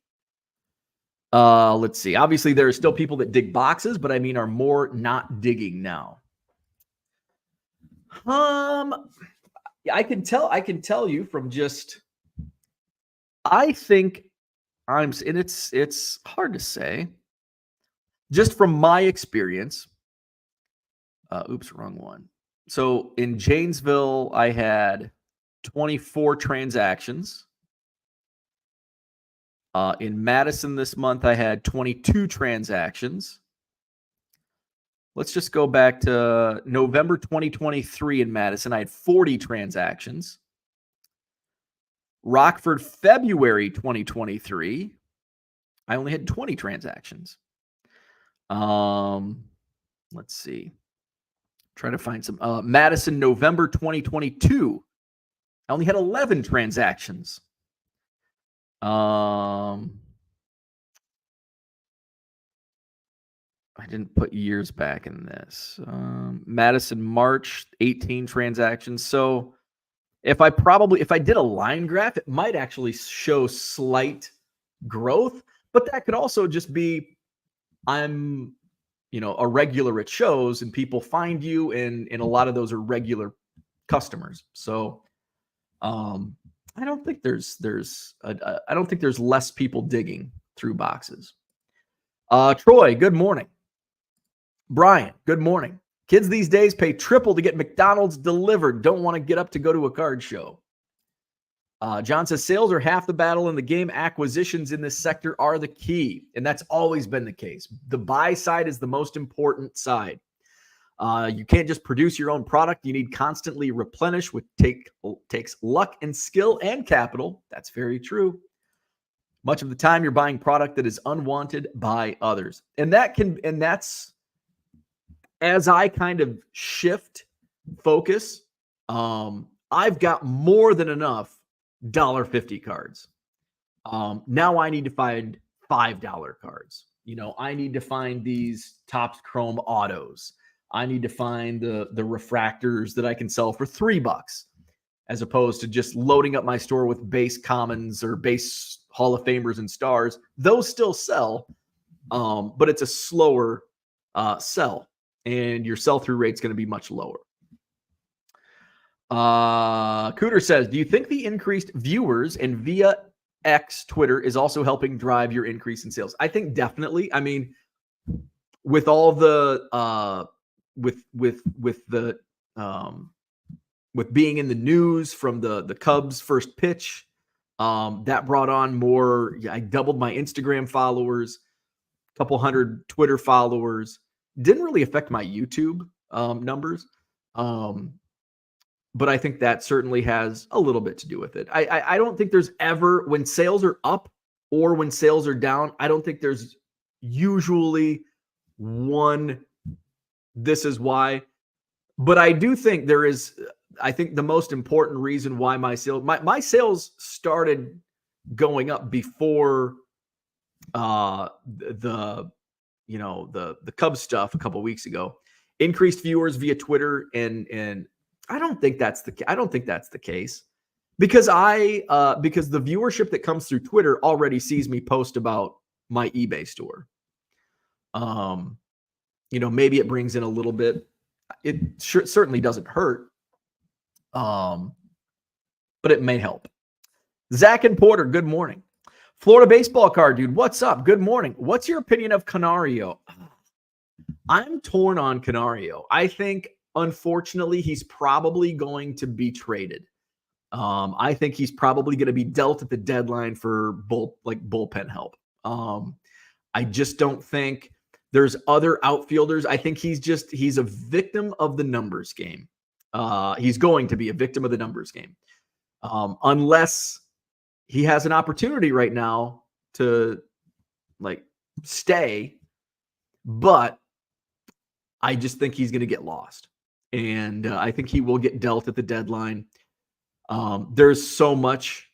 Let's see. Obviously, there are still people that dig boxes, but I mean, are more not digging now. Yeah, I can tell you from just I think and it's hard to say. Just from my experience, oops, wrong one. So in Janesville, I had 24 transactions. In Madison this month, I had 22 transactions. Let's just go back to November 2023 in Madison. I had 40 transactions. Rockford, February 2023, I only had 20 transactions. Let's see. Trying to find some. Madison, November 2022, I only had 11 transactions. I didn't put years back in this. Madison, March, 18 transactions. So if I did a line graph, it might actually show slight growth, but that could also just be I'm, a regular at shows and people find you, and a lot of those are regular customers. So I don't think there's I don't think there's less people digging through boxes. Troy, good morning. Brian, good morning. Kids these days pay triple to get McDonald's delivered. Don't want to get up to go to a card show. John says sales are half the battle in the game. Acquisitions in this sector are the key. And that's always been the case. The buy side is the most important side. You can't just produce your own product. You need constantly replenish, which takes luck and skill and capital. That's very true. Much of the time you're buying product that is unwanted by others. And that's as I kind of shift focus, I've got more than enough $1.50 cards. Now I need to find $5 cards. I need to find these Topps Chrome autos. I need to find the refractors that I can sell for $3, as opposed to just loading up my store with base commons or base Hall of Famers and stars. Those still sell, but it's a slower sell, and your sell-through rate's going to be much lower. Cooter says, do you think the increased viewers and via X Twitter is also helping drive your increase in sales? I think definitely. I mean, with all the with being in the news from the Cubs first pitch, that brought on more. I doubled my Instagram followers, a couple hundred Twitter followers. Didn't really affect my YouTube numbers. But I think that certainly has a little bit to do with it. I don't think there's ever, when sales are up or when sales are down, I don't think there's usually one, this is why. But I do think there is, I think the most important reason why my sales started going up before the Cubs stuff a couple of weeks ago. Increased viewers via Twitter, and I don't think that's the case, because because the viewership that comes through Twitter already sees me post about my eBay store. Maybe it brings in a little bit. It certainly doesn't hurt. But it may help. Zach and Porter, good morning. Florida baseball card, dude. What's up? Good morning. What's your opinion of Canario? I'm torn on Canario. I think, unfortunately, he's probably going to be traded. I think he's probably going to be dealt at the deadline for bullpen help. I just don't think there's other outfielders. I think he's a victim of the numbers game. He's going to be a victim of the numbers game. Unless he has an opportunity right now to stay, but I just think he's going to get lost. And I think he will get dealt at the deadline. There's so much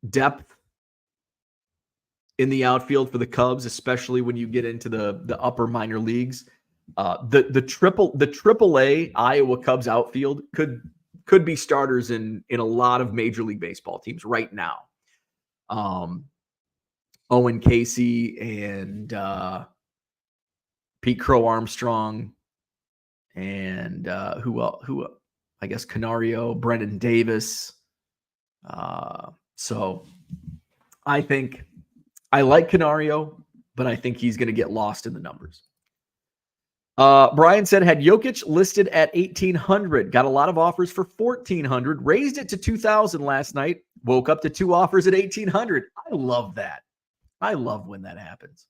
depth in the outfield for the Cubs, especially when you get into the upper minor leagues. The triple A Iowa Cubs outfield could be starters in a lot of Major League Baseball teams right now. Owen Casey and Pete Crow Armstrong and who else? I guess Canario, Brennan Davis. So I think I like Canario, but I think he's going to get lost in the numbers. Brian said, had Jokic listed at 1,800, got a lot of offers for 1,400, raised it to 2,000 last night, woke up to 2 offers at 1,800. I love that. I love when that happens.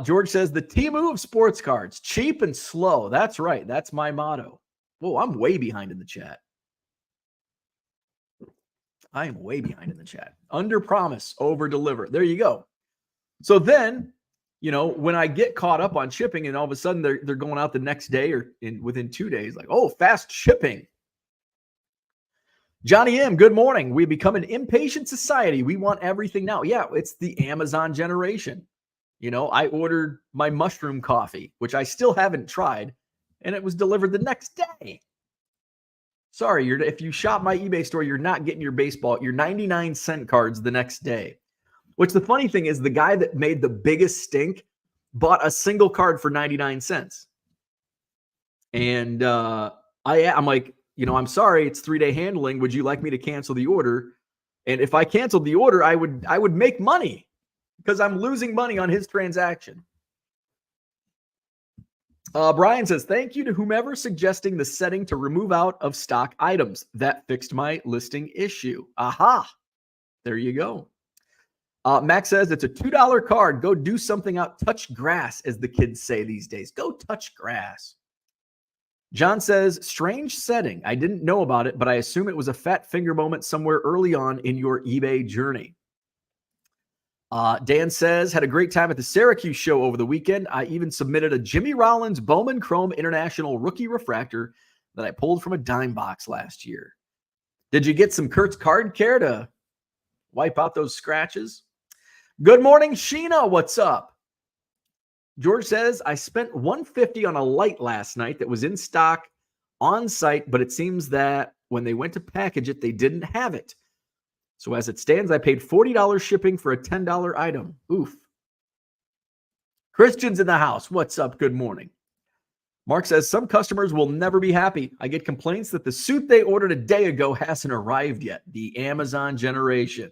George says, the Temu of sports cards, cheap and slow. That's right. That's my motto. Whoa, I'm way behind in the chat. I am way behind in the chat. Under promise, over deliver. There you go. So then, when I get caught up on shipping and all of a sudden they're going out the next day or within 2 days, like, oh, fast shipping. Johnny M, good morning. We become an impatient society. We want everything now. Yeah, it's the Amazon generation. I ordered my mushroom coffee, which I still haven't tried, and it was delivered the next day. Sorry, if you shop my eBay store, you're not getting your 99-cent cards the next day. Which the funny thing is, the guy that made the biggest stink bought a single card for 99 cents. And I'm like, I'm sorry, it's 3-day handling. Would you like me to cancel the order? And if I canceled the order, I would make money because I'm losing money on his transaction. Brian says, thank you to whomever suggesting the setting to remove out of stock items. That fixed my listing issue. Aha. There you go. Max says, it's a $2 card. Go do something out. Touch grass, as the kids say these days. Go touch grass. John says, strange setting. I didn't know about it, but I assume it was a fat finger moment somewhere early on in your eBay journey. Dan says, had a great time at the Syracuse show over the weekend. I even submitted a Jimmy Rollins Bowman Chrome International Rookie Refractor that I pulled from a dime box last year. Did you get some Kurt's card care to wipe out those scratches? Good morning, Sheena. What's up? George says, I spent $150 on a light last night that was in stock on site, but it seems that when they went to package it, they didn't have it. So as it stands, I paid $40 shipping for a $10 item. Oof. Christian's in the house. What's up? Good morning. Mark says, some customers will never be happy. I get complaints that the suit they ordered a day ago hasn't arrived yet. The Amazon generation.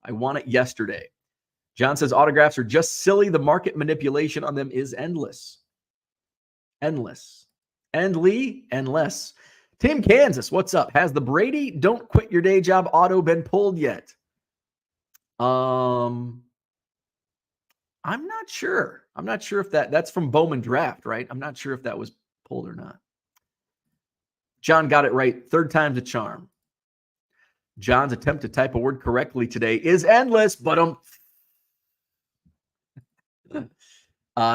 I want it yesterday. John says, autographs are just silly. The market manipulation on them is endless. Endless. Endless. Tim Kansas, what's up? Has the Brady don't quit your day job auto been pulled yet? I'm not sure. I'm not sure if that's from Bowman Draft, right? I'm not sure if that was pulled or not. John got it right. Third time's a charm. John's attempt to type a word correctly today is endless, but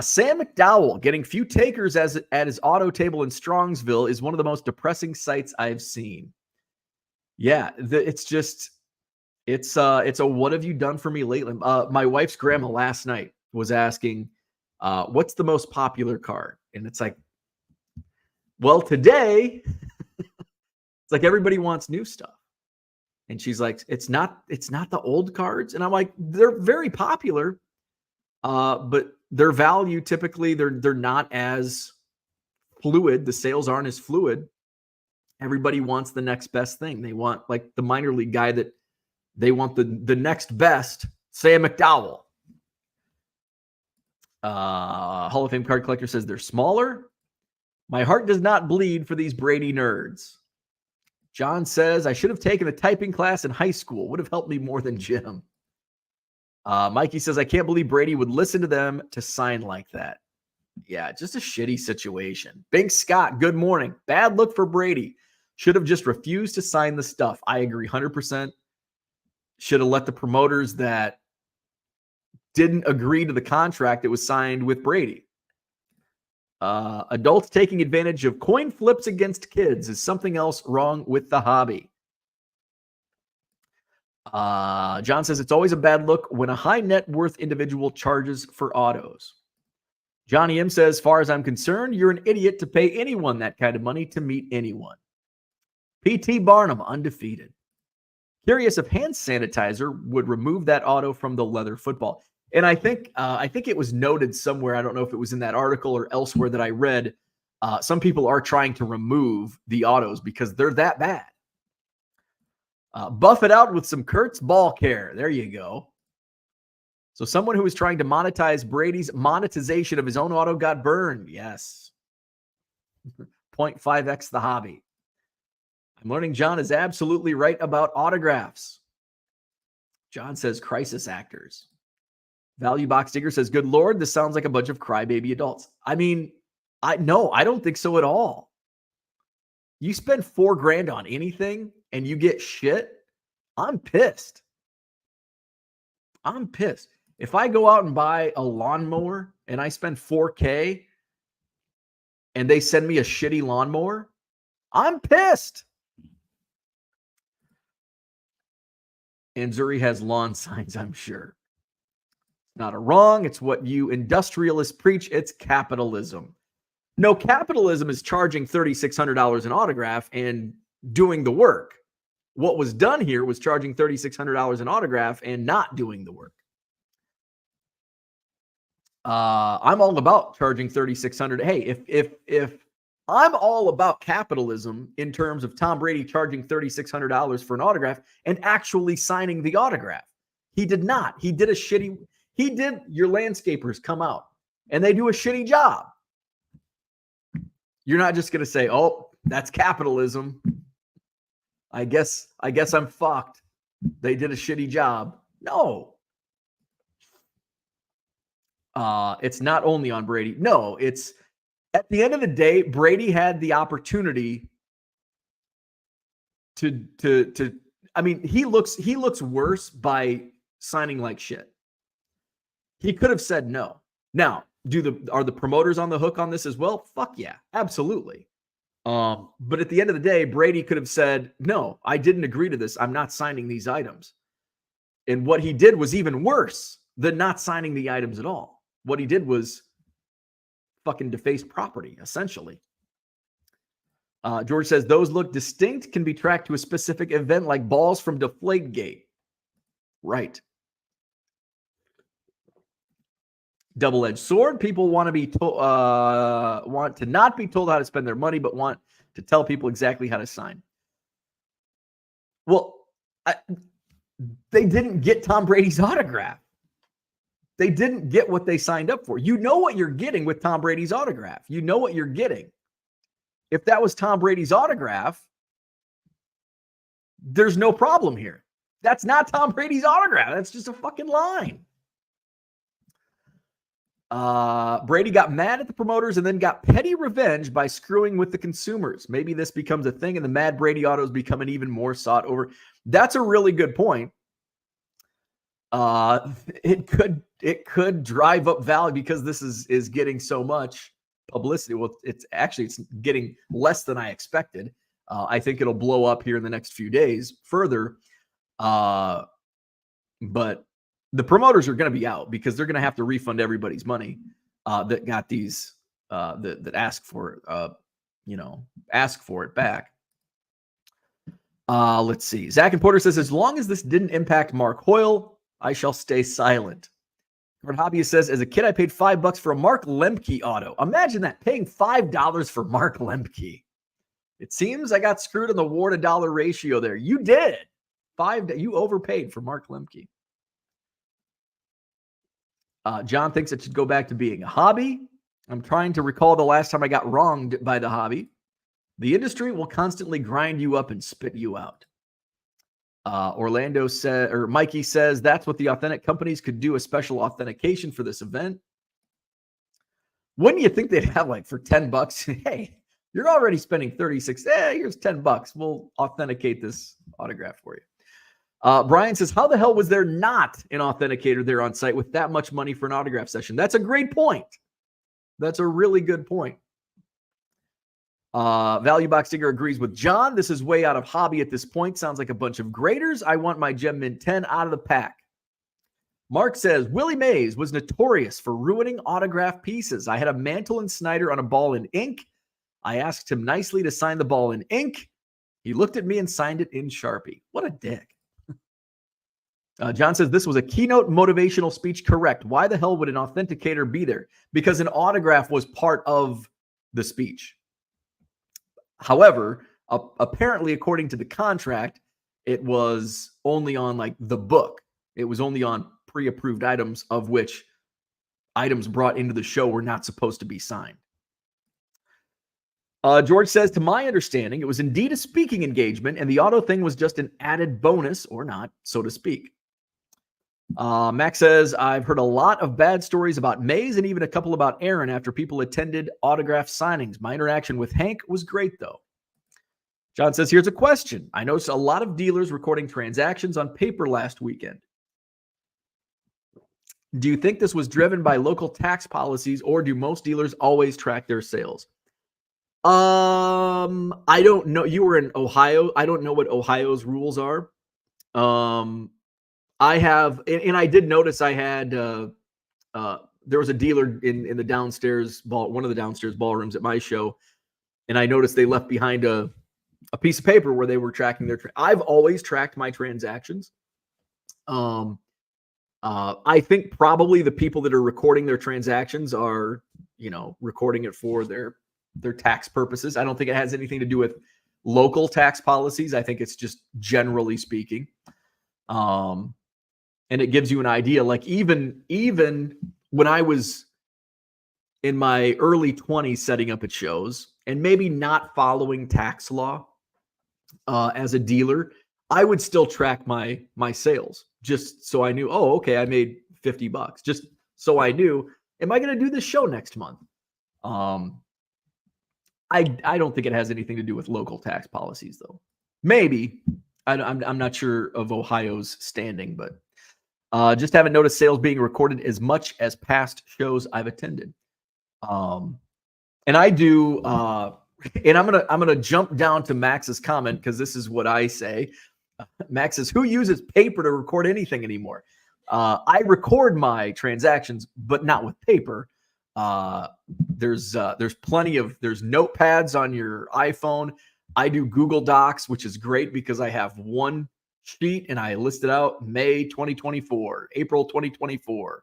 Sam McDowell getting few takers at his auto table in Strongsville is one of the most depressing sights I've seen. Yeah, it's a what have you done for me lately? My wife's grandma last night was asking, what's the most popular card? And it's like, well, today it's like everybody wants new stuff. And she's like, it's not the old cards. And I'm like, they're very popular. But their value typically they're not as fluid. The sales aren't as fluid. Everybody wants the next best thing. They want like the minor league guy that they want the next best, Sam McDowell. Hall of Fame card collector says they're smaller. My heart does not bleed for these Brady nerds. John says I should have taken a typing class in high school. Would have helped me more than Jim. Mikey says, I can't believe Brady would listen to them to sign like that. Yeah, just a shitty situation. Bink Scott, good morning. Bad look for Brady. Should have just refused to sign the stuff. I agree 100%. Should have let the promoters that didn't agree to the contract that was signed with Brady. Adults taking advantage of coin flips against kids is something else wrong with the hobby. John says it's always a bad look when a high net worth individual charges for autos. Johnny M says, as far as I'm concerned, you're an idiot to pay anyone that kind of money to meet anyone. P.T. Barnum, undefeated. Curious if hand sanitizer would remove that auto from the leather football. And I think it was noted somewhere. I don't know if it was in that article or elsewhere that I read Some people are trying to remove the autos because they're that bad. Buff it out with some Kurtz ball care. There you go. So someone who was trying to monetize Brady's monetization of his own auto got burned. Yes. 0.5x the hobby. I'm learning John is absolutely right about autographs. John says crisis actors. Value Box Digger says, good Lord, this sounds like a bunch of crybaby adults. I mean, I don't think so at all. You spend $4,000 on anything and you get shit. I'm pissed. If I go out and buy a lawnmower and I spend $4,000 and they send me a shitty lawnmower, I'm pissed. And Zuri has lawn signs, I'm sure. Not a wrong. It's what you industrialists preach. It's capitalism. No, capitalism is charging $3,600 an autograph and doing the work. What was done here was charging $3,600 an autograph and not doing the work. I'm all about charging $3,600. Hey, if I'm all about capitalism in terms of Tom Brady charging $3,600 for an autograph and actually signing the autograph. He did not. He did your landscapers come out and they do a shitty job. You're not just going to say, oh, that's capitalism. I guess I'm fucked. They did a shitty job. No. It's not only on Brady. No, it's at the end of the day, Brady had the opportunity to I mean, he looks worse by signing like shit. He could have said no. Now, are the promoters on the hook on this as well? Fuck yeah, absolutely. But at the end of the day, Brady could have said, no, I didn't agree to this. I'm not signing these items. And what he did was even worse than not signing the items at all. What he did was fucking defaced property, essentially. George says, those look distinct, can be tracked to a specific event like balls from Deflategate. Right. Double-edged sword. People want to not be told how to spend their money, but want to tell people exactly how to sign. Well, they didn't get Tom Brady's autograph. They didn't get what they signed up for. You know what you're getting with Tom Brady's autograph. You know what you're getting. If that was Tom Brady's autograph, there's no problem here. That's not Tom Brady's autograph. That's just a fucking line. Brady got mad at the promoters and then got petty revenge by screwing with the consumers. Maybe this becomes a thing and the Mad Brady autos become an even more sought over. That's a really good point. It could drive up value because this is getting so much publicity. Well, it's getting less than I expected. I think it'll blow up here in the next few days further. But the promoters are going to be out because they're going to have to refund everybody's money that got these that ask for it back. Let's see. Zach and Porter says, as long as this didn't impact Mark Hoyle, I shall stay silent. Our hobbyist says, as a kid, I paid $5 for a Mark Lemke auto. Imagine that, paying $5 for Mark Lemke. It seems I got screwed on the war to dollar ratio there. You did. You overpaid for Mark Lemke. John thinks it should go back to being a hobby. I'm trying to recall the last time I got wronged by the hobby. The industry will constantly grind you up and spit you out. Mikey says that's what the authentic companies could do, a special authentication for this event. Wouldn't you think they'd have, like, for $10? Hey, you're already spending $36. Here's $10. We'll authenticate this autograph for you. Brian says, how the hell was there not an authenticator there on site with that much money for an autograph session? That's a great point. That's a really good point. Value Box Digger agrees with John. This is way out of hobby at this point. Sounds like a bunch of graders. I want my Gem Mint 10 out of the pack. Mark says, Willie Mays was notorious for ruining autograph pieces. I had a Mantle and Snyder on a ball in ink. I asked him nicely to sign the ball in ink. He looked at me and signed it in Sharpie. What a dick. John says, this was a keynote motivational speech. Correct. Why the hell would an authenticator be there? Because an autograph was part of the speech. However, apparently, according to the contract, it was only on like the book. It was only on pre-approved items, of which items brought into the show were not supposed to be signed. George says, to my understanding, it was indeed a speaking engagement, and the auto thing was just an added bonus, or not, so to speak. Max says, I've heard a lot of bad stories about Mays and even a couple about Aaron after people attended autograph signings. My interaction with Hank was great, though. John says, here's a question. I noticed a lot of dealers recording transactions on paper last weekend. Do you think this was driven by local tax policies, or do most dealers always track their sales? I don't know. You were in Ohio. I don't know what Ohio's rules are. I have, and I did notice I had, there was a dealer in the downstairs one of the downstairs ballrooms at my show, and I noticed they left behind a piece of paper where they were tracking their. I've always tracked my transactions. I think probably the people that are recording their transactions are, recording it for their tax purposes. I don't think it has anything to do with local tax policies. I think it's just generally speaking. And it gives you an idea. Like even when I was in my early 20s setting up at shows and maybe not following tax law as a dealer, I would still track my sales just so I knew, oh, okay, I made $50. Just so I knew, am I going to do this show next month? I don't think it has anything to do with local tax policies, though. Maybe. I'm not sure of Ohio's standing, but just haven't noticed sales being recorded as much as past shows I've attended. And I do, and I'm gonna jump down to Max's comment because this is what I say. Max says, "Who uses paper to record anything anymore?" I record my transactions, but not with paper. There's plenty of notepads on your iPhone. I do Google Docs, which is great because I have one sheet and I listed out May 2024, April 2024,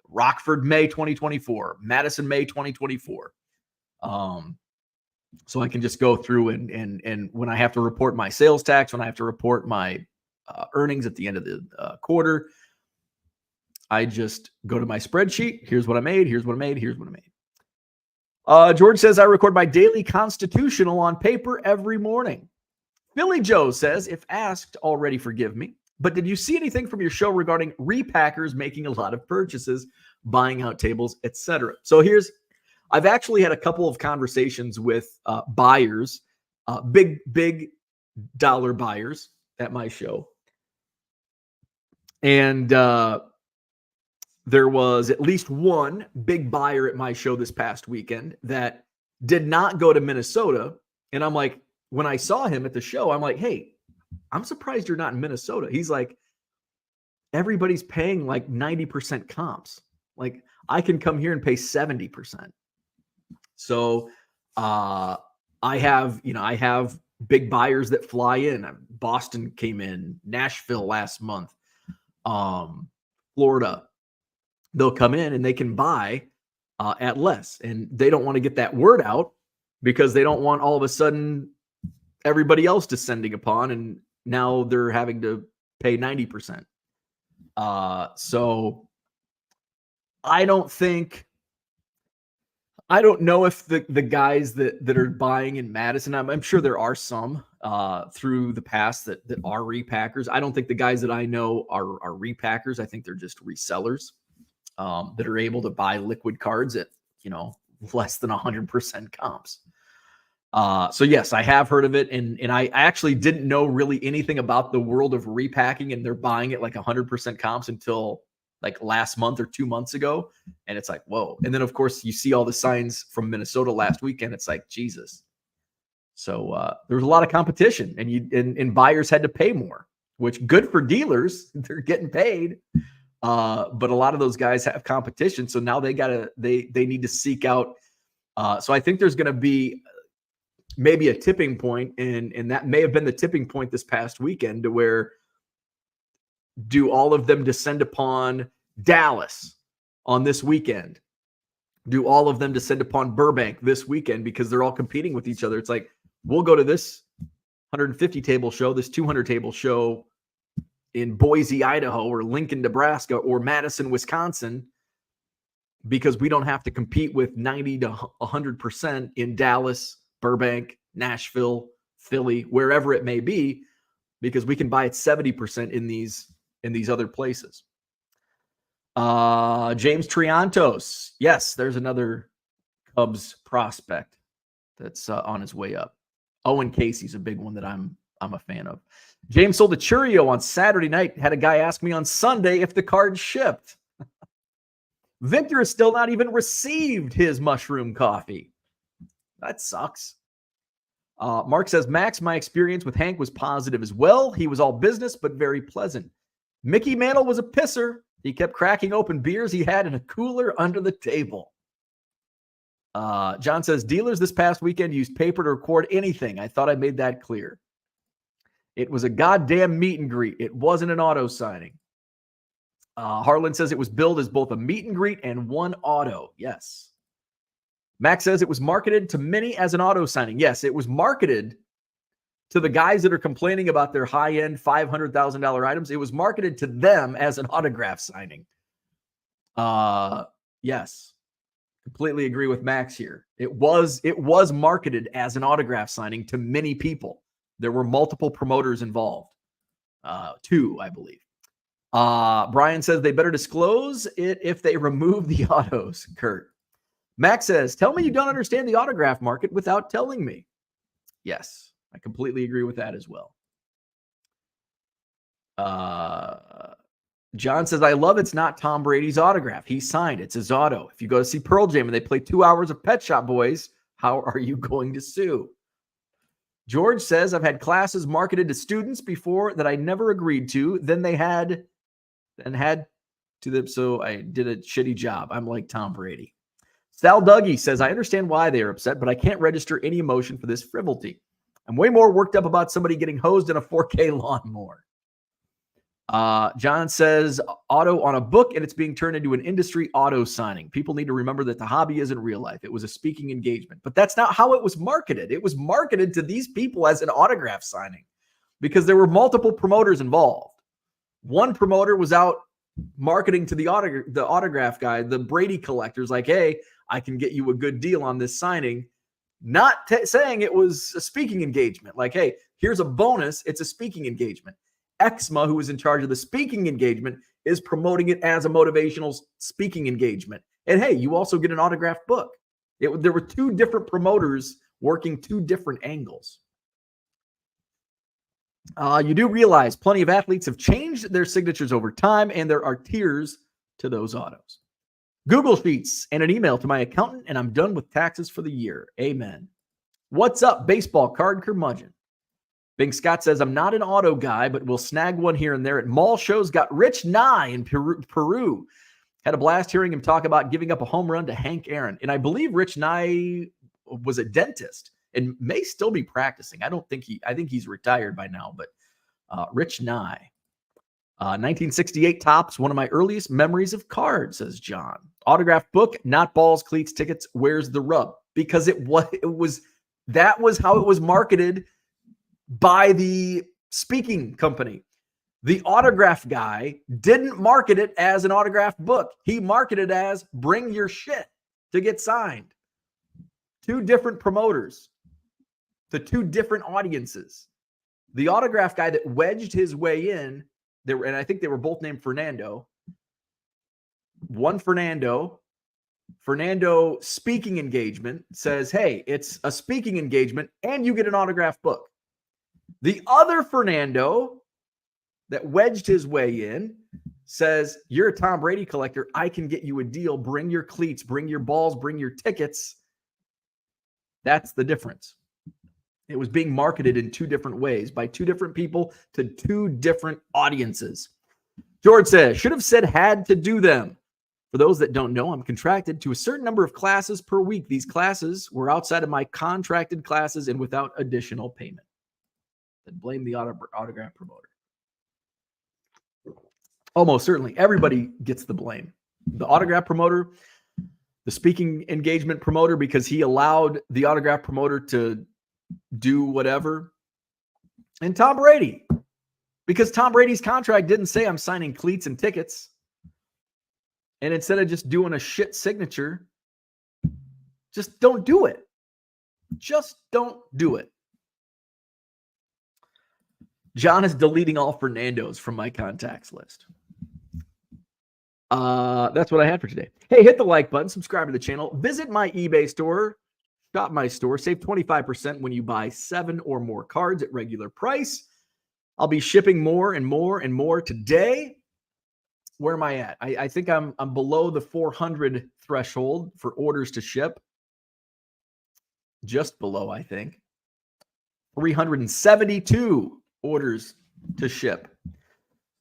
Rockford May 2024, Madison May 2024. So I can just go through and when I have to report my sales tax, when I have to report my earnings at the end of the quarter, I just go to my spreadsheet. Here's what I made. Here's what I made. Here's what I made. George says, I record my daily constitutional on paper every morning. Billy Joe says, if asked, already forgive me. But did you see anything from your show regarding repackers making a lot of purchases, buying out tables, etc.? So I've actually had a couple of conversations with buyers, big dollar buyers at my show. And there was at least one big buyer at my show this past weekend that did not go to Minnesota. And I'm like, when I saw him at the show, I'm like, hey, I'm surprised you're not in Minnesota. He's like, everybody's paying like 90% comps. Like, I can come here and pay 70%. So I have big buyers that fly in. Boston came in, Nashville last month, Florida. They'll come in and they can buy at less. And they don't want to get that word out because they don't want all of a sudden everybody else descending upon, and now they're having to pay 90%. So I don't know if the guys that are buying in Madison, I'm sure there are some through the past that are repackers. I don't think the guys that I know are repackers. I think they're just resellers that are able to buy liquid cards at, less than 100% comps. So yes, I have heard of it. And I actually didn't know really anything about the world of repacking, and they're buying it like 100% comps until like last month or 2 months ago. And it's like, whoa. And then of course you see all the signs from Minnesota last weekend. It's like, Jesus. So there was a lot of competition, and buyers had to pay more, which good for dealers. They're getting paid. But a lot of those guys have competition. So now they need to seek out. So I think there's going to be maybe a tipping point, and that may have been the tipping point this past weekend, to where do all of them descend upon Dallas on this weekend, Do all of them descend upon Burbank this weekend because they're all competing with each other? It's like, we'll go to this 150 table show, this 200 table show in Boise, Idaho, or Lincoln, Nebraska, or Madison, Wisconsin, because we don't have to compete with 90 to 100% in Dallas, Burbank, Nashville, Philly, wherever it may be, because we can buy it 70% in these other places. James Triantos. Yes, there's another Cubs prospect that's on his way up. Owen Casey's a big one that I'm a fan of. James sold a Churio on Saturday night. Had a guy ask me on Sunday if the card shipped. Victor has still not even received his mushroom coffee. That sucks. Mark says, Max, my experience with Hank was positive as well. He was all business, but very pleasant. Mickey Mantle was a pisser. He kept cracking open beers he had in a cooler under the table. John says, dealers this past weekend used paper to record anything. I thought I made that clear. It was a goddamn meet and greet. It wasn't an auto signing. Harlan says it was billed as both a meet and greet and one auto. Yes. Max says it was marketed to many as an auto signing. Yes, it was marketed to the guys that are complaining about their high-end $500,000 items. It was marketed to them as an autograph signing. Yes. Completely agree with Max here. It was marketed as an autograph signing to many people. There were multiple promoters involved. 2, I believe. Brian says they better disclose it if they remove the autos, Kurt. Max says, tell me you don't understand the autograph market without telling me. Yes, I completely agree with that as well. John says, I love it's not Tom Brady's autograph. He signed. It's his auto. If you go to see Pearl Jam and they play 2 hours of Pet Shop Boys, how are you going to sue? George says, I've had classes marketed to students before that I never agreed to. Then they had to them, so I did a shitty job. I'm like Tom Brady. Sal Dougie says, I understand why they are upset, but I can't register any emotion for this frivolity. I'm way more worked up about somebody getting hosed in a 4K lawnmower. John says, auto on a book, and it's being turned into an industry auto signing. People need to remember that the hobby isn't real life. It was a speaking engagement. But that's not how it was marketed. It was marketed to these people as an autograph signing because there were multiple promoters involved. One promoter was out marketing to the autograph guy, the Brady collectors, like, hey, I can get you a good deal on this signing. Not saying it was a speaking engagement. Like, hey, here's a bonus. It's a speaking engagement. Exma, who is in charge of the speaking engagement, is promoting it as a motivational speaking engagement. And hey, you also get an autographed book. There were 2 different promoters working 2 different angles. You do realize plenty of athletes have changed their signatures over time, and there are tiers to those autos. Google Sheets and an email to my accountant, and I'm done with taxes for the year. Amen. What's up, baseball card curmudgeon? Bing Scott says, I'm not an auto guy, but we'll snag one here and there at mall shows. Got Rich Nye in Peru. Had a blast hearing him talk about giving up a home run to Hank Aaron. And I believe Rich Nye was a dentist and may still be practicing. I think he's retired by now, but Rich Nye. 1968 Topps, one of my earliest memories of cards, says John. Autographed book, not balls, cleats, tickets. Where's the rub? Because that was how it was marketed by the speaking company. The autograph guy didn't market it as an autographed book. He marketed it as bring your shit to get signed. 2 different promoters to 2 different audiences. The autograph guy that wedged his way in, and I think they were both named Fernando. One Fernando speaking engagement says, hey, it's a speaking engagement and you get an autographed book. The other Fernando that wedged his way in says, you're a Tom Brady collector. I can get you a deal. Bring your cleats, bring your balls, bring your tickets. That's the difference. It was being marketed in 2 different ways by 2 different people to 2 different audiences. George says, should have said had to do them. For those that don't know, I'm contracted to a certain number of classes per week. These classes were outside of my contracted classes and without additional payment. Then blame the autograph promoter. Almost certainly everybody gets the blame. The autograph promoter, the speaking engagement promoter because he allowed the autograph promoter to do whatever. And Tom Brady, because Tom Brady's contract didn't say I'm signing cleats and tickets. And instead of just doing a shit signature, just don't do it. Just don't do it. John is deleting all Fernandos from my contacts list. That's what I had for today. Hey, hit the like button, subscribe to the channel, visit my eBay store, shop my store, save 25% when you buy 7 or more cards at regular price. I'll be shipping more and more and more today. Where am I at? I think I'm below the 400 threshold for orders to ship. Just below, I think. 372 orders to ship.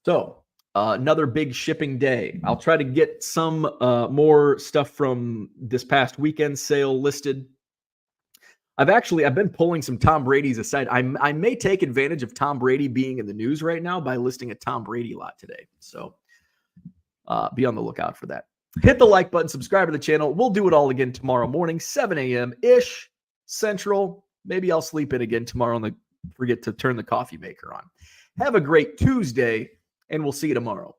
So another big shipping day. I'll try to get some more stuff from this past weekend sale listed. I've been pulling some Tom Brady's aside. I may take advantage of Tom Brady being in the news right now by listing a Tom Brady lot today. So be on the lookout for that. Hit the like button, subscribe to the channel. We'll do it all again tomorrow morning, 7 a.m.-ish Central. Maybe I'll sleep in again tomorrow and forget to turn the coffee maker on. Have a great Tuesday, and we'll see you tomorrow.